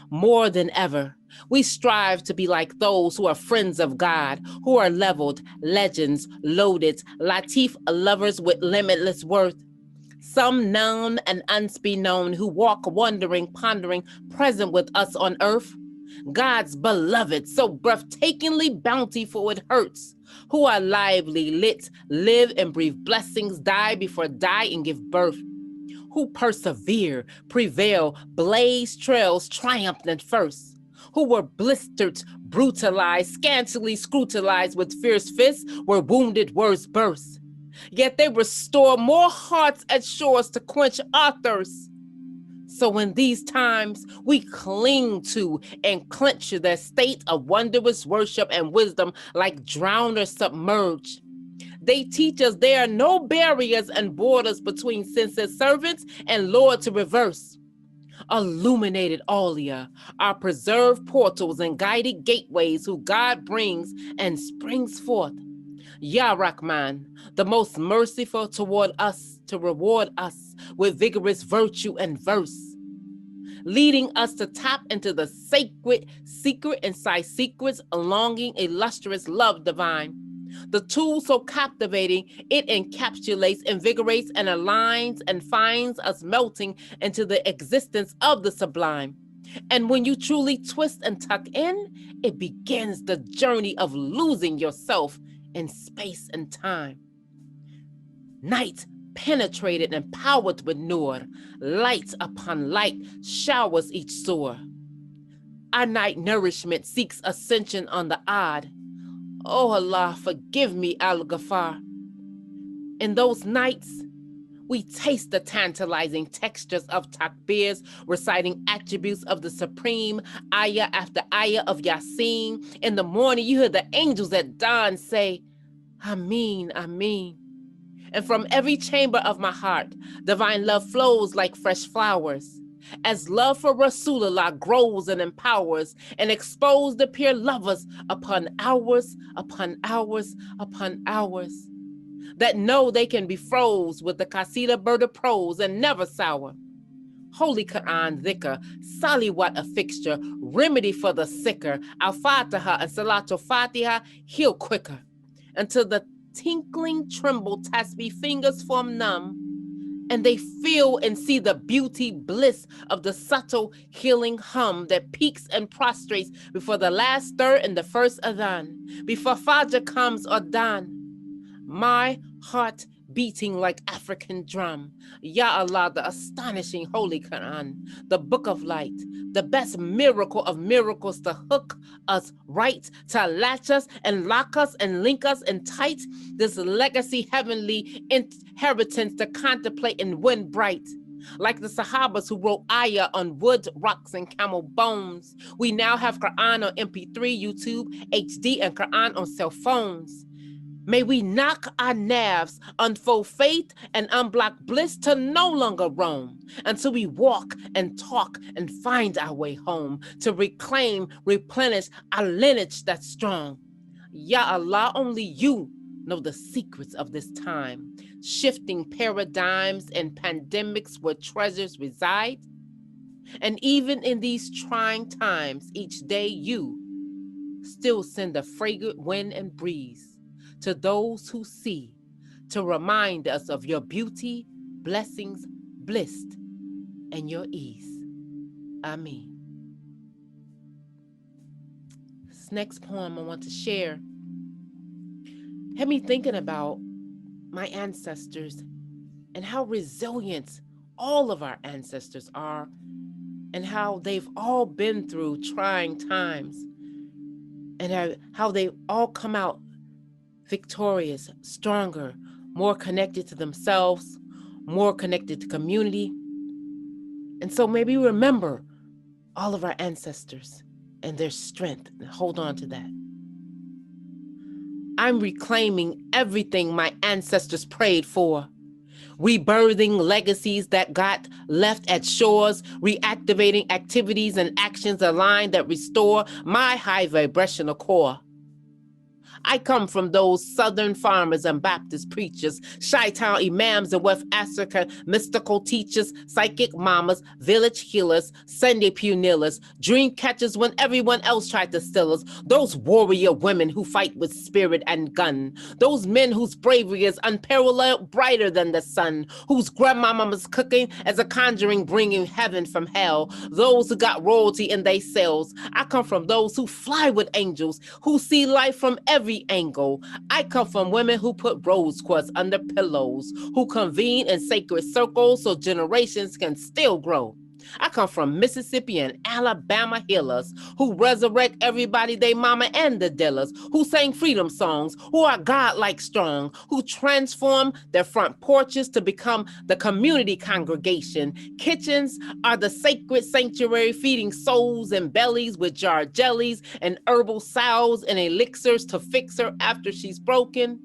J: More than ever, we strive to be like those who are friends of God, who are leveled, legends, loaded, latif lovers with limitless worth. Some known and unbeknown who walk wondering, pondering, present with us on earth. God's beloved, so breathtakingly bountiful it hurts, who are lively, lit, live and breathe blessings, die before die and give birth, who persevere, prevail, blaze trails, triumphant first, who were blistered, brutalized, scantily scrutinized with fierce fists, where wounded words burst. Yet they restore more hearts at shores to quench our thirst. So in these times, we cling to and clench their state of wondrous worship and wisdom like drowners submerged. They teach us there are no barriers and borders between senseless servants and Lord to reverse. Illuminated Aulia, our preserved portals and guided gateways who God brings and springs forth. Ya Rahman, the most merciful toward us to reward us with vigorous virtue and verse, leading us to tap into the sacred secret inside secrets, longing illustrious love divine. The tool so captivating, it encapsulates, invigorates, and aligns and finds us melting into the existence of the sublime. And when you truly twist and tuck in, it begins the journey of losing yourself in space and time. Night penetrated and powered with nur, light upon light showers each soar. Our night nourishment seeks ascension on the odd. Oh Allah, forgive me, Al-Ghafar. In those nights, we taste the tantalizing textures of takbirs, reciting attributes of the supreme, ayah after ayah of Yasin. In the morning, you hear the angels at dawn say, Ameen, Ameen. And from every chamber of my heart, divine love flows like fresh flowers. As love for Rasulullah grows and empowers and expose the pure lovers upon hours, upon hours, upon hours, that know they can be froze with the Qasida bird of prose and never sour. Holy Quran dhikr, salawat a fixture, remedy for the sicker, al-Fatiha and Salatul Fatiha heal quicker, until the tinkling tremble tasbih fingers form numb, and they feel and see the beauty, bliss of the subtle healing hum that peaks and prostrates before the last stir in the first adhan, before Fajr comes or dawn. My heart beating like African drum. Ya Allah, the astonishing Holy Quran, the book of light, the best miracle of miracles to hook us right, to latch us and lock us and link us in tight, this legacy heavenly inheritance to contemplate and win bright. Like the Sahabas who wrote ayah on wood, rocks, and camel bones, we now have Quran on MP3, YouTube, HD, and Quran on cell phones. May we knock our nerves, unfold faith, and unblock bliss to no longer roam until we walk and talk and find our way home to reclaim, replenish our lineage that's strong. Ya Allah, only you know the secrets of this time, shifting paradigms and pandemics where treasures reside. And even in these trying times, each day you still send a fragrant wind and breeze to those who see, to remind us of your beauty, blessings, bliss, and your ease. Ameen. This next poem I want to share had me thinking about my ancestors and how resilient all of our ancestors are, and how they've all been through trying times. and how they all come out victorious, stronger, more connected to themselves, more connected to community. And so maybe remember all of our ancestors and their strength and hold on to that. I'm reclaiming everything my ancestors prayed for, rebirthing legacies that got left at shores, reactivating activities and actions aligned that restore my high vibrational core. I come from those Southern farmers and Baptist preachers, Chi-Town imams and West Africa mystical teachers, psychic mamas, village healers, Sunday punilers, dream catchers when everyone else tried to steal us, those warrior women who fight with spirit and gun, those men whose bravery is unparalleled, brighter than the sun, whose grandmama's cooking as a conjuring, bringing heaven from hell, those who got royalty in they cells. I come from those who fly with angels, who see life from every angle. I come from women who put rose quartz under pillows, who convene in sacred circles so generations can still grow. I come from Mississippi and Alabama healers who resurrect everybody, they mama and the dealers, who sang freedom songs, who are God-like strong, who transform their front porches to become the community congregation. Kitchens are the sacred sanctuary, feeding souls and bellies with jar jellies and herbal salves and elixirs to fix her after she's broken.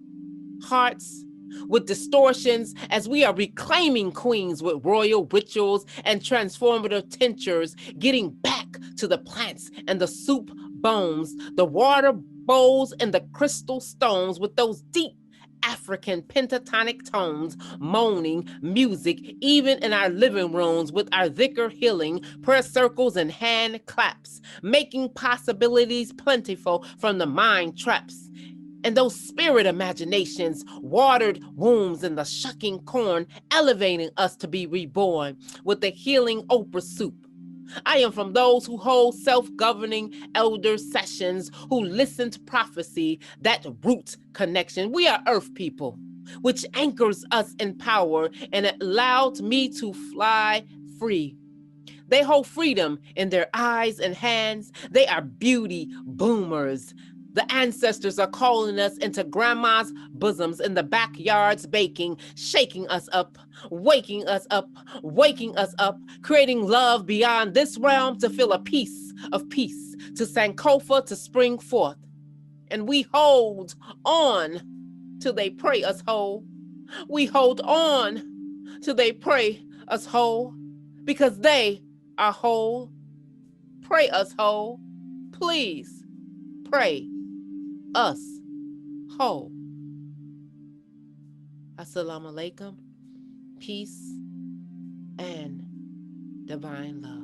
J: Hearts with distortions as we are reclaiming queens with royal rituals and transformative tinctures, getting back to the plants and the soup bones, the water bowls and the crystal stones with those deep African pentatonic tones, moaning music, even in our living rooms with our dhikr healing, prayer circles and hand claps, making possibilities plentiful from the mind traps. And those spirit imaginations, watered wombs and the shucking corn, elevating us to be reborn with the healing Oprah soup. I am from those who hold self-governing elder sessions, who listen to prophecy, that root connection. We are earth people, which anchors us in power, and it allowed me to fly free. They hold freedom in their eyes and hands. They are beauty boomers. The ancestors are calling us into grandma's bosoms in the backyards, baking, shaking us up, waking us up, waking us up, creating love beyond this realm to feel a piece of peace, to Sankofa to spring forth. And we hold on till they pray us whole. We hold on till they pray us whole, because they are whole. Pray us whole. Please pray us whole. Assalamu alaikum, peace and divine love.